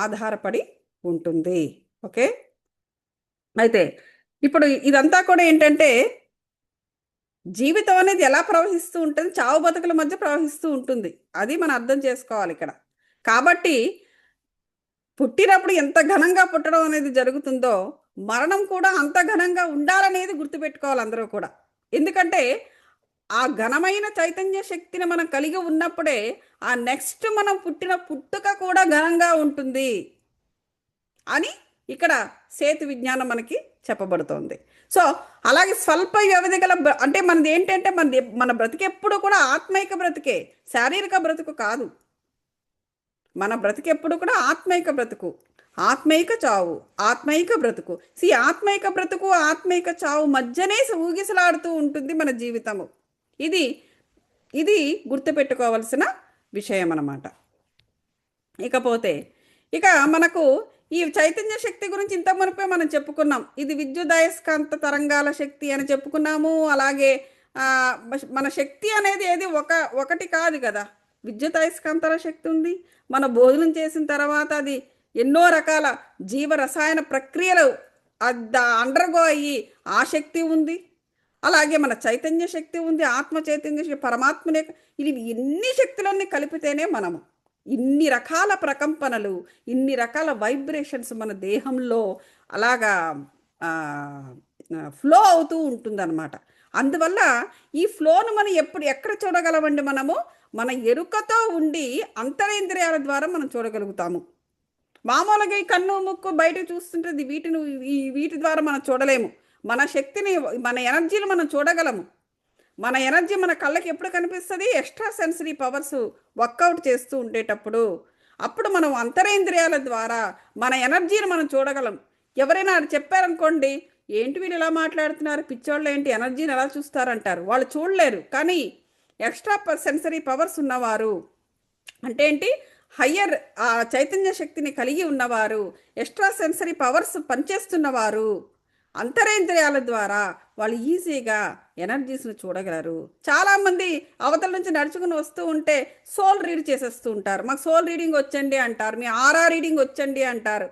ఆధారపడి ఉంటుంది. ఓకే. అయితే ఇప్పుడు ఇదంతా కూడా ఏంటంటే జీవితం అనేది ఎలా ప్రవహిస్తూ ఉంటుంది, చావు బతుకుల మధ్య ప్రవహిస్తూ ఉంటుంది. అది మనం అర్థం చేసుకోవాలి ఇక్కడ. కాబట్టి పుట్టినప్పుడు ఎంత ఘనంగా పుట్టడం అనేది జరుగుతుందో మరణం కూడా అంత ఘనంగా ఉండాలనేది గుర్తుపెట్టుకోవాలి అందరూ కూడా. ఎందుకంటే ఆ ఘనమైన చైతన్య శక్తిని మనం కలిగి ఉన్నప్పుడే ఆ నెక్స్ట్ మనం పుట్టిన పుట్టుక కూడా ఘనంగా ఉంటుంది అని ఇక్కడ సేతు విజ్ఞానం మనకి చెప్పబడుతోంది. సో అలాగే స్వల్ప వ్యవధి గల అంటే మనది ఏంటంటే మన బ్రతికెప్పుడు కూడా ఆత్మైక బ్రతికే, శారీరక బ్రతుకు కాదు. మన బ్రతికెప్పుడు కూడా ఆత్మైక బ్రతుకు, ఆత్మైక చావు, ఆత్మైక బ్రతుకు. ఆత్మైక బ్రతుకు ఆత్మైక చావు మధ్యనే ఊగిసలాడుతూ ఉంటుంది మన జీవితము. ఇది ఇది గుర్తుపెట్టుకోవాల్సిన విషయం అన్నమాట. ఇకపోతే ఇక మనకు ఈ చైతన్య శక్తి గురించి ఇంత మునిపే మనం చెప్పుకున్నాం. ఇది విద్యుదయస్కాంత తరంగాల శక్తి అని చెప్పుకున్నాము. అలాగే మన శక్తి అనేది ఏది ఒకటి కాదు కదా. విద్యుదయస్కాంతాల శక్తి ఉంది. మన భోజనం చేసిన తర్వాత అది ఎన్నో రకాల జీవ రసాయన ప్రక్రియలు అండర్గో అయ్యి ఆ శక్తి ఉంది. అలాగే మన చైతన్య శక్తి ఉంది, ఆత్మ చైతన్య శక్తి, పరమాత్మనే. ఇది ఎన్ని శక్తులన్నీ కలిపితేనే మనము ఇన్ని రకాల ప్రకంపనలు, ఇన్ని రకాల వైబ్రేషన్స్ మన దేహంలో అలాగా ఫ్లో అవుతూ ఉంటుందన్నమాట. అందువల్ల ఈ ఫ్లోను మనం ఎక్కడ చూడగలమండి? మనము మన ఎరుకతో ఉండి అంతరేంద్రియాల ద్వారా మనం చూడగలుగుతాము. మామూలుగా ఈ కన్ను ముక్కు బయట చూస్తుంటే వీటి ద్వారా మనం చూడలేము. మన శక్తిని, మన ఎనర్జీని మనం చూడగలము. మన ఎనర్జీ మన కళ్ళకి ఎప్పుడు కనిపిస్తుంది? ఎక్స్ట్రా సెన్సరీ పవర్స్ వర్కౌట్ చేస్తూ ఉండేటప్పుడు. అప్పుడు మనం అంతరేంద్రియాల ద్వారా మన ఎనర్జీని మనం చూడగలం. ఎవరైనా చెప్పారనుకోండి, ఏంటి వీళ్ళు ఇలా మాట్లాడుతున్నారు, పిచ్చోళ్ళు ఏంటి ఎనర్జీని ఎలా చూస్తారంటారు. వాళ్ళు చూడలేరు. కానీ ఎక్స్ట్రా సెన్సరీ పవర్స్ ఉన్నవారు అంటే ఏంటి, హయ్యర్ చైతన్య శక్తిని కలిగి ఉన్నవారు, ఎక్స్ట్రా సెన్సరీ పవర్స్ పనిచేస్తున్నవారు అంతరేంద్రియాల ద్వారా వాళ్ళు ఈజీగా ఎనర్జీస్ని చూడగలరు. చాలామంది అవతల నుంచి నడుచుకుని వస్తూ ఉంటే సోల్ రీడ్ చేసేస్తూ ఉంటారు. మాకు సోల్ రీడింగ్ వచ్చండి అంటారు, మీ ఆరా రీడింగ్ వచ్చండి అంటారు,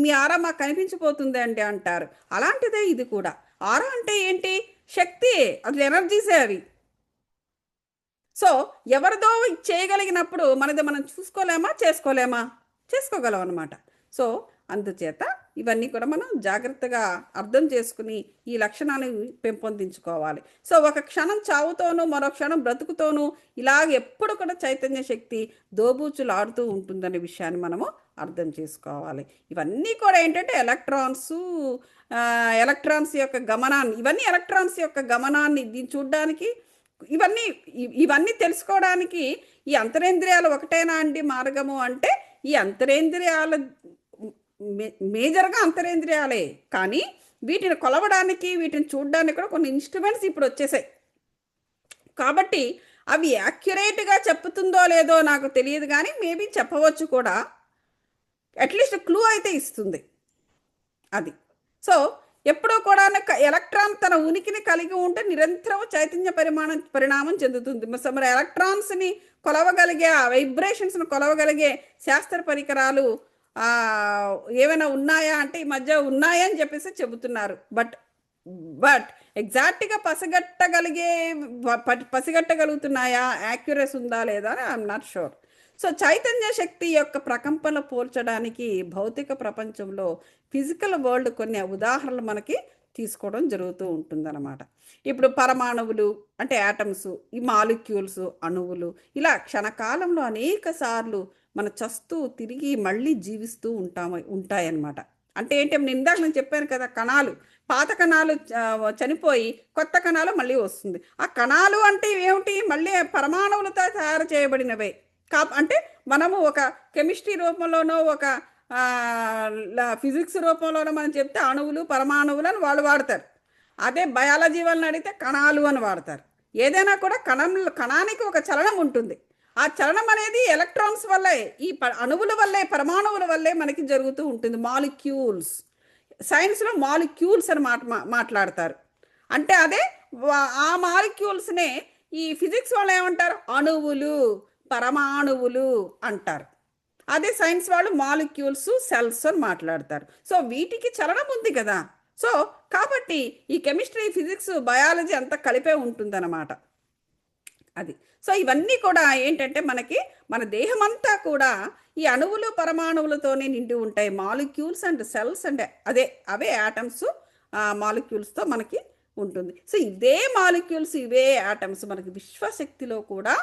మీ ఆరా మాకు కనిపించిపోతుంది అంటే అంటారు. అలాంటిదే ఇది కూడా. ఆరా అంటే ఏంటి? శక్తి, అది ఎనర్జీసే అవి. సో ఎవరిదో చేయగలిగినప్పుడు మనది మనం చూసుకోలేమా? చేసుకోగలం అన్నమాట. సో అందుచేత ఇవన్నీ కూడా మనం జాగ్రత్తగా అర్థం చేసుకుని ఈ లక్షణాన్ని పెంపొందించుకోవాలి. సో ఒక క్షణం చావుతోనూ మరో క్షణం బ్రతుకుతోనూ ఇలాగ ఎప్పుడు కూడా చైతన్య శక్తి దోబూచులు ఆడుతూ ఉంటుందనే విషయాన్ని మనము అర్థం చేసుకోవాలి. ఇవన్నీ కూడా ఏంటంటే ఎలక్ట్రాన్స్ యొక్క గమనాన్ని, ఇవన్నీ ఎలక్ట్రాన్స్ యొక్క గమనాన్ని దీన్ని చూడడానికి, ఇవన్నీ తెలుసుకోవడానికి ఈ అంతరేంద్రియాలు ఒకటేనా అండి మార్గము అంటే, ఈ అంతరేంద్రియాల మేజర్గా అంతరేంద్రియాలే, కానీ వీటిని కొలవడానికి, వీటిని చూడడానికి కూడా కొన్ని ఇన్స్ట్రుమెంట్స్ ఇప్పుడు వచ్చేసాయి. కాబట్టి అవి యాక్యురేట్గా చెప్పుతుందో లేదో నాకు తెలియదు, కానీ మేబీ చెప్పవచ్చు కూడా. అట్లీస్ట్ క్లూ అయితే ఇస్తుంది అది. సో ఎప్పుడూ కూడా ఎలక్ట్రాన్ తన ఉనికిని కలిగి ఉంటే నిరంతరం చైతన్య పరిణామం చెందుతుంది. మరి ఎలక్ట్రాన్స్ని కొలవగలిగే, ఆ వైబ్రేషన్స్ని కొలవగలిగే శాస్త్ర పరికరాలు ఏమైనా ఉన్నాయా అంటే ఈ మధ్య ఉన్నాయని చెప్పేసి చెబుతున్నారు. బట్ ఎగ్జాక్ట్గా పసిగట్టగలుగుతున్నాయా, యాక్యురస్ ఉందా లేదా అని ఐఎమ్ నాట్ షూర్. సో చైతన్య శక్తి యొక్క ప్రకంపన పోల్చడానికి భౌతిక ప్రపంచంలో ఫిజికల్ వరల్డ్ కొన్ని ఉదాహరణలు మనకి తీసుకోవడం జరుగుతూ ఉంటుందన్నమాట. ఇప్పుడు పరమాణువులు అంటే యాటమ్స్, ఈ మాలిక్యూల్స్ అణువులు ఇలా క్షణకాలంలో అనేక సార్లు మన చస్తూ తిరిగి మళ్ళీ జీవిస్తూ ఉంటాయన్నమాట. అంటే ఏంటి, నేను చెప్పాను కదా, కణాలు, పాత కణాలు చనిపోయి కొత్త కణాలు మళ్ళీ వస్తుంది. ఆ కణాలు అంటే ఏమిటి, మళ్ళీ పరమాణువులతో తయారు చేయబడినవే. అంటే మనము ఒక కెమిస్ట్రీ రూపంలోనో ఒక ఫిజిక్స్ రూపంలోనో మనం చెప్తే అణువులు పరమాణువులు అని వాళ్ళు వాడతారు. అదే బయాలజీ వాళ్ళని అడిగితే కణాలు అని వాడతారు. ఏదైనా కూడా కణానికి ఒక చలనం ఉంటుంది. ఆ చలనం అనేది ఎలక్ట్రాన్స్ వల్లే, ఈ అణువుల వల్లే, పరమాణువుల వల్లే మనకి జరుగుతూ ఉంటుంది. మాలిక్యూల్స్, సైన్స్లో మాలిక్యూల్స్ అని మాట్లాడతారు. అంటే అదే ఆ మాలిక్యూల్స్నే ఈ ఫిజిక్స్ వాళ్ళు ఏమంటారు, అణువులు, పరమాణువులు అంటారు. అదే సైన్స్ వాళ్ళు మాలిక్యూల్స్, సెల్స్ అని మాట్లాడతారు. సో వీటికి చలనం ఉంది కదా. సో కాబట్టి ఈ కెమిస్ట్రీ, ఫిజిక్స్, బయాలజీ అంతా కలిపే ఉంటుందన్నమాట అది. సో ఇవన్నీ కూడా ఏంటంటే మనకి మన దేహం అంతా కూడా ఈ అణువులు పరమాణువులతోనే నిండి ఉంటాయి. మాలిక్యూల్స్ అండ్ సెల్స్ అంటే అవే యాటమ్స్, మాలిక్యూల్స్తో మనకి ఉంటుంది. సో ఇదే మాలిక్యూల్స్, ఇవే యాటమ్స్ మనకి విశ్వశక్తిలో కూడా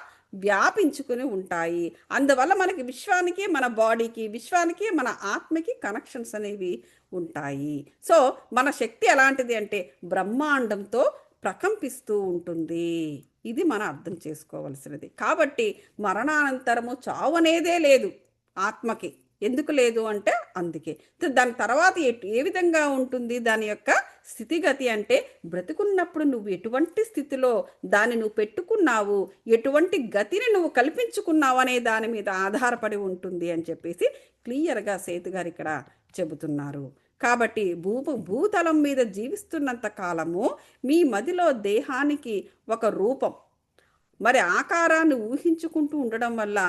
వ్యాపించుకుని ఉంటాయి. అందువల్ల మనకి విశ్వానికి, మన బాడీకి, విశ్వానికి, మన ఆత్మకి కనెక్షన్స్ అనేవి ఉంటాయి. సో మన శక్తి ఎలాంటిది అంటే బ్రహ్మాండంతో ప్రకంపిస్తూ ఉంటుంది. ఇది మనం అర్థం చేసుకోవలసినది. కాబట్టి మరణానంతరము చావు అనేదే లేదు ఆత్మకి. ఎందుకు లేదు అంటే అందుకే. దాని తర్వాత ఏ విధంగా ఉంటుంది దాని యొక్క స్థితిగతి అంటే, బ్రతుకున్నప్పుడు నువ్వు ఎటువంటి స్థితిలో దాన్ని నువ్వు పెట్టుకున్నావు, ఎటువంటి గతిని నువ్వు కల్పించుకున్నావు అనే దాని మీద ఆధారపడి ఉంటుంది అని చెప్పేసి క్లియర్గా సేతు గారు ఇక్కడ చెబుతున్నారు. కాబట్టి భూతలం మీద జీవిస్తున్నంత కాలము మీ మదిలో దేహానికి ఒక రూపం, మరి ఆకారాన్ని ఊహించుకుంటూ ఉండడం వల్ల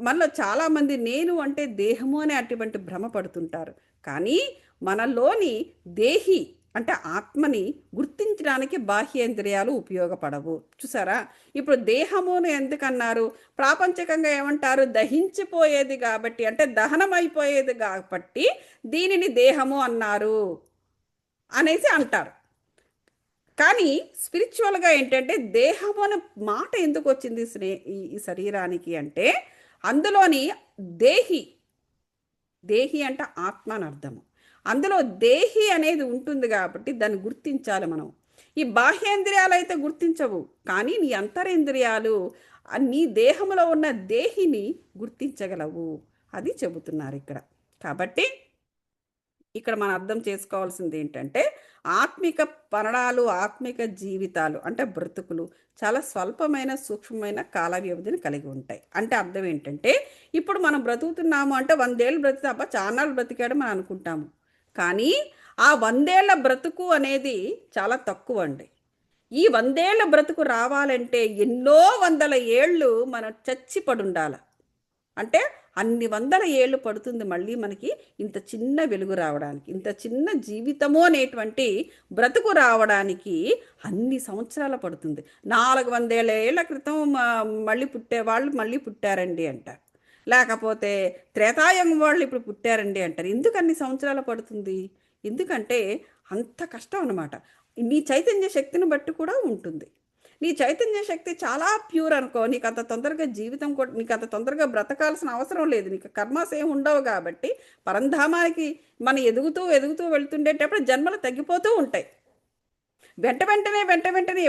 మనలో చాలామంది నేను అంటే దేహము అనే అటువంటి భ్రమ పడుతుంటారు. కానీ మనలోని దేహి అంటే ఆత్మని గుర్తించడానికి బాహ్యేంద్రియాలు ఉపయోగపడవు. చూసారా, ఇప్పుడు దేహమును ఎందుకన్నారు, ప్రాపంచికంగా ఏమంటారు, దహించిపోయేది కాబట్టి, అంటే దహనం అయిపోయేది కాబట్టి దీనిని దేహము అన్నారు అనేసి అంటారు. కానీ స్పిరిచువల్గా ఏంటంటే దేహము అనే మాట ఎందుకు వచ్చింది ఈ శరీరానికి అంటే, అందులోని దేహి అంటే ఆత్మ అని అర్థము. అందులో దేహి అనేది ఉంటుంది కాబట్టి దాన్ని గుర్తించాలి మనం. ఈ బాహ్యేంద్రియాలు అయితే గుర్తించవు, కానీ నీ అంతరేంద్రియాలు నీ దేహంలో ఉన్న దేహిని గుర్తించగలవు. అది చెబుతున్నారు ఇక్కడ. కాబట్టి ఇక్కడ మనం అర్థం చేసుకోవాల్సింది ఏంటంటే, ఆత్మిక పరణాలు, ఆత్మిక జీవితాలు అంటే బ్రతుకులు చాలా స్వల్పమైన, సూక్ష్మమైన కాల వ్యవధిని కలిగి ఉంటాయి. అంటే అర్థం ఏంటంటే, ఇప్పుడు మనం బ్రతుకుతున్నాము అంటే 100 ఏళ్ళు బ్రతికితే అబ్బా చాన్నాళ్ళు బ్రతికాడు మనం అనుకుంటాము. కానీ ఆ 100 ఏళ్ల బ్రతుకు అనేది చాలా తక్కువ అండి. ఈ 100 ఏళ్ల బ్రతుకు రావాలంటే ఎన్నో వందల ఏళ్ళు మనం చచ్చి పడుండాలి. అంటే అన్ని వందల ఏళ్ళు పడుతుంది మళ్ళీ మనకి ఇంత చిన్న వెలుగు రావడానికి, ఇంత చిన్న జీవితము అనేటువంటి బ్రతుకు రావడానికి అన్ని సంవత్సరాలు పడుతుంది. 400 ఏళ్ల క్రితం మళ్ళీ పుట్టేవాళ్ళు మళ్ళీ పుట్టారండి అంటారు. లేకపోతే త్రేతాయుగం వాళ్ళు ఇప్పుడు పుట్టారండి అంటారు. ఎందుకు అన్ని సంవత్సరాలు పడుతుంది? ఎందుకంటే అంత కష్టం అన్నమాట. నీ చైతన్య శక్తిని బట్టి కూడా ఉంటుంది. నీ చైతన్య శక్తి చాలా ప్యూర్ అనుకో, నీకు అంత తొందరగా జీవితం కూడా, నీకు అంత తొందరగా బ్రతకాల్సిన అవసరం లేదు, నీకు కర్మాస్ ఏమి ఉండవు. కాబట్టి పరంధామానికి మనం ఎదుగుతూ వెళ్తుండేటప్పుడు జన్మలు తగ్గిపోతూ ఉంటాయి. వెంట వెంటనే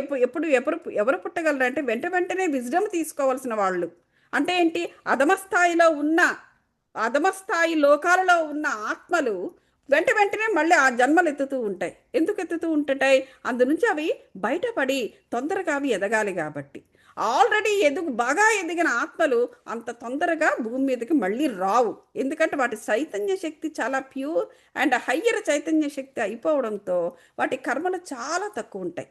ఎవరు పుట్టగలరు అంటే వెంటనే విజ్డమ్ తీసుకోవాల్సిన వాళ్ళు. అంటే ఏంటి, అధమస్థాయి లోకాలలో ఉన్న ఆత్మలు వెంటనే మళ్ళీ ఆ జన్మలు ఎత్తుతూ ఉంటాయి. ఎందుకు ఎత్తుతూ ఉంటాయి? అందు నుంచి అవి బయటపడి తొందరగా అవి ఎదగాలి. కాబట్టి ఆల్రెడీ బాగా ఎదిగిన ఆత్మలు అంత తొందరగా భూమి మీదకి మళ్ళీ రావు. ఎందుకంటే వాటి చైతన్య శక్తి చాలా ప్యూర్ అండ్ హయ్యర్ చైతన్య శక్తి అయిపోవడంతో వాటి కర్మలు చాలా తక్కువ ఉంటాయి.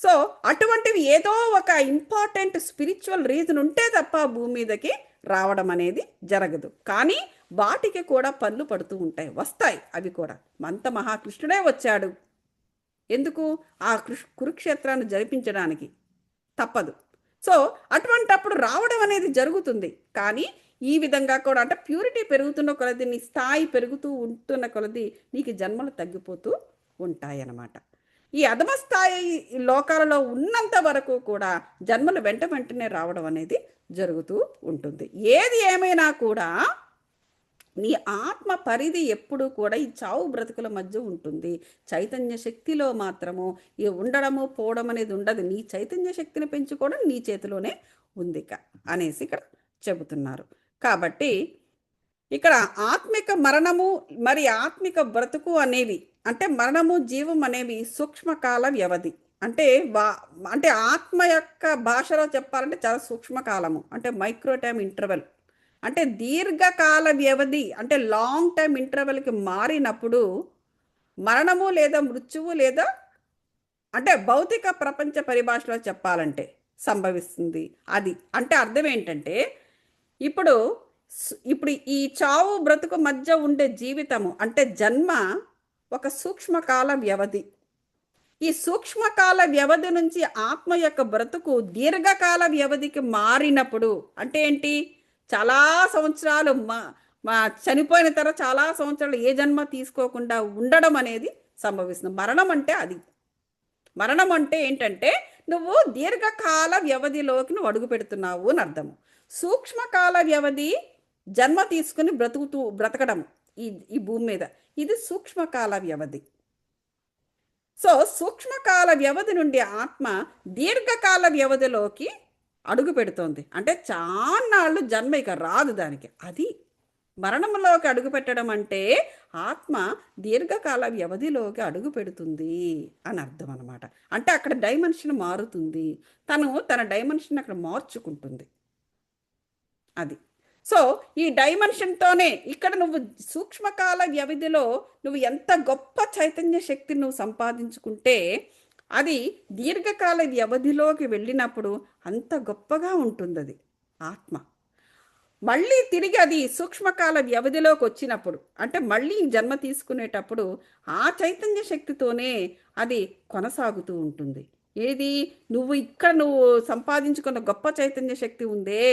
సో అటువంటివి ఏదో ఒక ఇంపార్టెంట్ స్పిరిచువల్ రీజన్ ఉంటే తప్ప భూమి మీదకి రావడం అనేది జరగదు. కానీ వాటికి కూడా పనులు పడుతూ ఉంటాయి, వస్తాయి అవి కూడా. మంత మహాకృష్ణుడే వచ్చాడు ఎందుకు? ఆ కురుక్షేత్రాన్ని జరిపించడానికి. తప్పదు. సో అటువంటప్పుడు రావడం అనేది జరుగుతుంది. కానీ ఈ విధంగా కూడా అంటే ప్యూరిటీ పెరుగుతున్న కొలది, నీ స్థాయి పెరుగుతూ ఉంటున్న కొలది నీకు జన్మలు తగ్గిపోతూ ఉంటాయి అన్నమాట. ఈ అధమ స్థాయి లోకాలలో ఉన్నంత వరకు కూడా జన్మలు వెంటనే రావడం అనేది జరుగుతూ ఉంటుంది. ఏది ఏమైనా కూడా నీ ఆత్మ పరిధి ఎప్పుడు కూడా ఈ చావు బ్రతుకుల మధ్య ఉంటుంది. చైతన్య శక్తిలో మాత్రము ఈ ఉండడము పోవడం అనేది ఉండదు. నీ చైతన్య శక్తిని పెంచుకోవడం నీ చేతిలోనే ఉంది అనేసి ఇక్కడ చెబుతున్నారు. కాబట్టి ఇక్కడ ఆత్మిక మరణము మరి ఆత్మిక బ్రతుకు అనేవి అంటే మరణము జీవం అనేవి సూక్ష్మకాల వ్యవధి. అంటే అంటే ఆత్మ యొక్క భాషలో చెప్పాలంటే చాలా సూక్ష్మకాలము, అంటే మైక్రో టైమ్ ఇంటర్వెల్, అంటే దీర్ఘకాల వ్యవధి, అంటే లాంగ్ టైమ్ ఇంటర్వెల్కి మారినప్పుడు మరణము లేదా మృత్యువు లేదా అంటే భౌతిక ప్రపంచ పరిభాషలో చెప్పాలంటే సంభవిస్తుంది. అది అంటే అర్థం ఏంటంటే ఇప్పుడు ఇప్పుడు ఈ చావు బ్రతుకు మధ్య ఉండే జీవితము అంటే జన్మ ఒక సూక్ష్మకాల వ్యవధి. ఈ సూక్ష్మకాల వ్యవధి నుంచి ఆత్మ యొక్క బ్రతుకు దీర్ఘకాల వ్యవధికి మారినప్పుడు అంటే ఏంటి, చాలా సంవత్సరాలు చనిపోయిన తర్వాత చాలా సంవత్సరాలు ఏ జన్మ తీసుకోకుండా ఉండడం అనేది సంభవిస్తుంది. మరణం అంటే అది. మరణం అంటే ఏంటంటే నువ్వు దీర్ఘకాల వ్యవధిలోకి నువ్వు అడుగు పెడుతున్నావు అని అర్థము. సూక్ష్మకాల వ్యవధి జన్మ తీసుకుని బ్రతకడం ఈ భూమి మీద, ఇది సూక్ష్మకాల వ్యవధి. సో సూక్ష్మకాల వ్యవధి నుండి ఆత్మ దీర్ఘకాల వ్యవధిలోకి అడుగు పెడుతోంది. అంటే చాన్నాళ్ళు జన్మ ఇక రాదు దానికి. అది మరణంలోకి అడుగు పెట్టడం అంటే ఆత్మ దీర్ఘకాల వ్యవధిలోకి అడుగు పెడుతుంది అని అర్థం అనమాట. అంటే అక్కడ డైమెన్షన్ మారుతుంది, తన డైమెన్షన్ అక్కడ మార్చుకుంటుంది. అది. సో ఈ డైమెన్షన్తోనే ఇక్కడ నువ్వు సూక్ష్మకాల వ్యవధిలో నువ్వు ఎంత గొప్ప చైతన్య శక్తిని నువ్వు సంపాదించుకుంటే అది దీర్ఘకాల వ్యవధిలోకి వెళ్ళినప్పుడు అంత గొప్పగా ఉంటుంది అది ఆత్మ. మళ్ళీ తిరిగి అది సూక్ష్మకాల వ్యవధిలోకి వచ్చినప్పుడు అంటే మళ్ళీ జన్మ తీసుకునేటప్పుడు ఆ చైతన్య శక్తితోనే అది కొనసాగుతూ ఉంటుంది. ఏది నువ్వు సంపాదించుకున్న గొప్ప చైతన్య శక్తి ఉందే,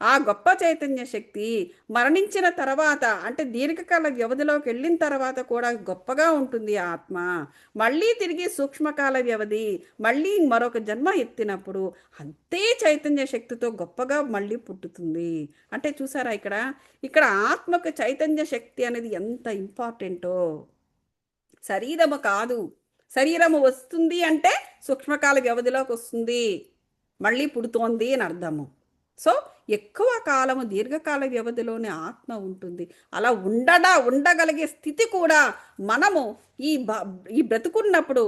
ఆ గొప్ప చైతన్య శక్తి మరణించిన తర్వాత అంటే దీర్ఘకాల వ్యవధిలోకి వెళ్ళిన తర్వాత కూడా గొప్పగా ఉంటుంది ఆత్మ. మళ్ళీ తిరిగి సూక్ష్మకాల వ్యవధి మళ్ళీ మరొక జన్మ ఎత్తినప్పుడు అంతే చైతన్య శక్తితో గొప్పగా మళ్ళీ పుట్టుతుంది. అంటే చూసారా ఇక్కడ ఆత్మకు చైతన్య శక్తి అనేది ఎంత ఇంపార్టెంటో. శరీరము కాదు, శరీరము వస్తుంది అంటే సూక్ష్మకాల వ్యవధిలోకి వస్తుంది, మళ్ళీ పుడుతోంది అని అర్థము. సో ఎక్కువ కాలము దీర్ఘకాల వ్యవధిలోనే ఆత్మ ఉంటుంది. అలా ఉండగలిగే స్థితి కూడా మనము ఈ బ్రతుకున్నప్పుడు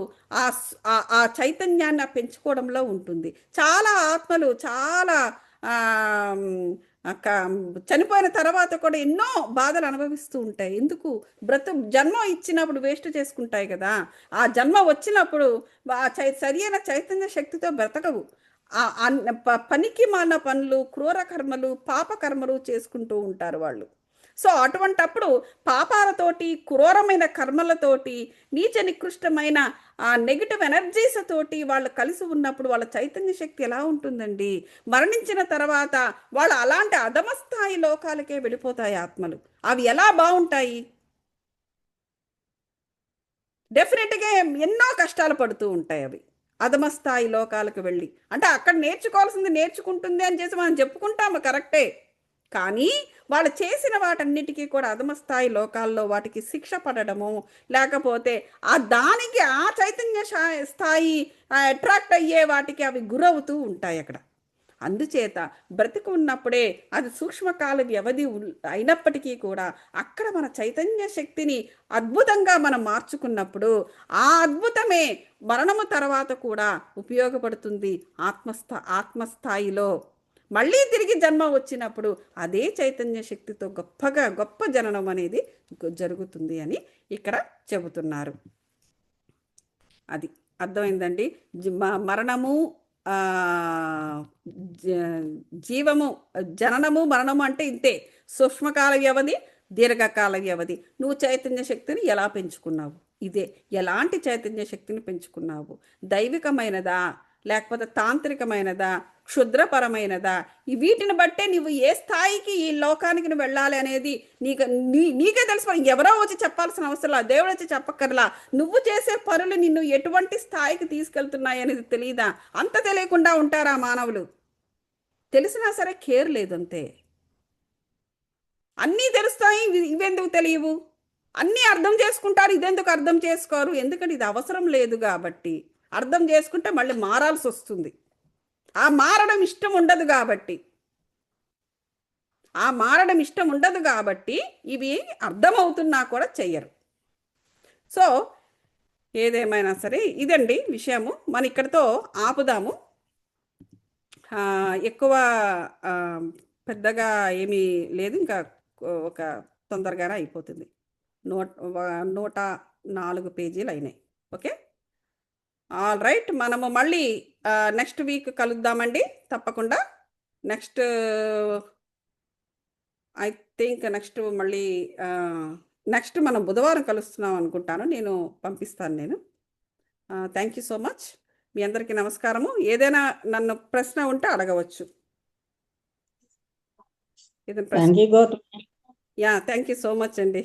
ఆ చైతన్యాన్ని పెంచుకోవడంలో ఉంటుంది. చాలా ఆత్మలు చాలా చనిపోయిన తర్వాత కూడా ఎన్నో బాధలు అనుభవిస్తూ ఉంటాయి. ఎందుకు? జన్మ ఇచ్చినప్పుడు వేస్ట్ చేసుకుంటాయి కదా. ఆ జన్మ వచ్చినప్పుడు సరియైన చైతన్య శక్తితో బ్రతకవు. పనికి మాలిన పనులు, క్రూర కర్మలు, పాపకర్మలు చేసుకుంటూ ఉంటారు వాళ్ళు. సో అటువంటప్పుడు పాపాలతోటి, క్రూరమైన కర్మలతోటి, నీచ నికృష్టమైన నెగిటివ్ ఎనర్జీస్ తోటి వాళ్ళు కలిసి ఉన్నప్పుడు వాళ్ళ చైతన్య శక్తి ఎలా ఉంటుందండి? మరణించిన తర్వాత వాళ్ళు అలాంటి అధమస్థాయి లోకాలకే వెళ్ళిపోతాయి ఆత్మలు. అవి ఎలా బాగుంటాయి? డెఫినెట్గా ఎన్నో కష్టాలు పడుతూ ఉంటాయి అవి అధమస్థాయి లోకాలకు వెళ్ళి. అంటే అక్కడ నేర్చుకోవాల్సింది నేర్చుకుంటుంది అని చేసి మనం చెప్పుకుంటాము, కరెక్టే. కానీ వాళ్ళు చేసిన వాటన్నిటికీ కూడా అధమస్థాయి లోకాల్లో వాటికి శిక్ష పడడము, లేకపోతే దానికి ఆ చైతన్య స్థాయి అట్రాక్ట్ అయ్యే వాటికి అవి గురవుతూ ఉంటాయి అక్కడ. అందుచేత బ్రతికి ఉన్నప్పుడే అది సూక్ష్మకాల వ్యవధి అయినప్పటికీ కూడా అక్కడ మన చైతన్య శక్తిని అద్భుతంగా మనం మార్చుకున్నప్పుడు ఆ అద్భుతమే మరణము తర్వాత కూడా ఉపయోగపడుతుంది. ఆత్మస్థాయిలో మళ్ళీ తిరిగి జన్మ వచ్చినప్పుడు అదే చైతన్య శక్తితో గొప్ప జననం అనేది జరుగుతుంది అని ఇక్కడ చెబుతున్నారు. అది అర్థమైందండి. మరణము, జీవము, జననము మరణము అంటే ఇంతే. సూక్ష్మకాల వ్యవధి, దీర్ఘకాల వ్యవధి. నువ్వు చైతన్య శక్తిని ఎలా పెంచుకున్నావు? ఇదే. ఎలాంటి చైతన్య శక్తిని పెంచుకున్నావు? దైవికమైనదా, లేకపోతే తాంత్రికమైనదా, క్షుద్రపరమైనదా? వీటిని బట్టే నువ్వు ఏ స్థాయికి ఈ లోకానికి నువ్వు వెళ్ళాలి అనేది నీకే తెలుసు. ఎవరో వచ్చి చెప్పాల్సిన అవసరంలా, దేవుడు వచ్చి చెప్పక్కర్లా. నువ్వు చేసే పనులు నిన్ను ఎటువంటి స్థాయికి తీసుకెళ్తున్నాయి అనేది తెలియదా? అంత తెలియకుండా ఉంటారా మానవులు? తెలిసినా సరే కేర్ లేదంతే. అన్నీ తెలుస్తాయి, ఇవెందుకు తెలియవు? అన్నీ అర్థం చేసుకుంటారు, ఇదెందుకు అర్థం చేసుకోరు? ఎందుకంటే ఇది అవసరం లేదు కాబట్టి. అర్థం చేసుకుంటే మళ్ళీ మారాల్సి వస్తుంది. ఆ మారడం ఇష్టం ఉండదు కాబట్టి ఇవి అర్థమవుతున్నా కూడా చెయ్యరు. సో ఏదేమైనా సరే ఇదండి విషయము. మన ఇక్కడితో ఆపుదాము. ఎక్కువ ఆ, పెద్దగా ఏమీ లేదు, ఇంకా ఒక తొందరగానే అయిపోతుంది. 104 పేజీలు అయినాయి. Okay, all right. మనము మళ్ళీ నెక్స్ట్ వీక్ కలుద్దామండి తప్పకుండా. నెక్స్ట్ ఐ థింక్ నెక్స్ట్ మనం బుధవారం కలుస్తున్నాం అనుకుంటాను. నేను పంపిస్తాను. Thank you so much. మీ అందరికీ నమస్కారము. ఏదైనా నన్ను ప్రశ్న ఉంటే అడగవచ్చు. ఏదైనా ప్రశ్న? Thank you Gautami. Yeah, thank you so much అండి.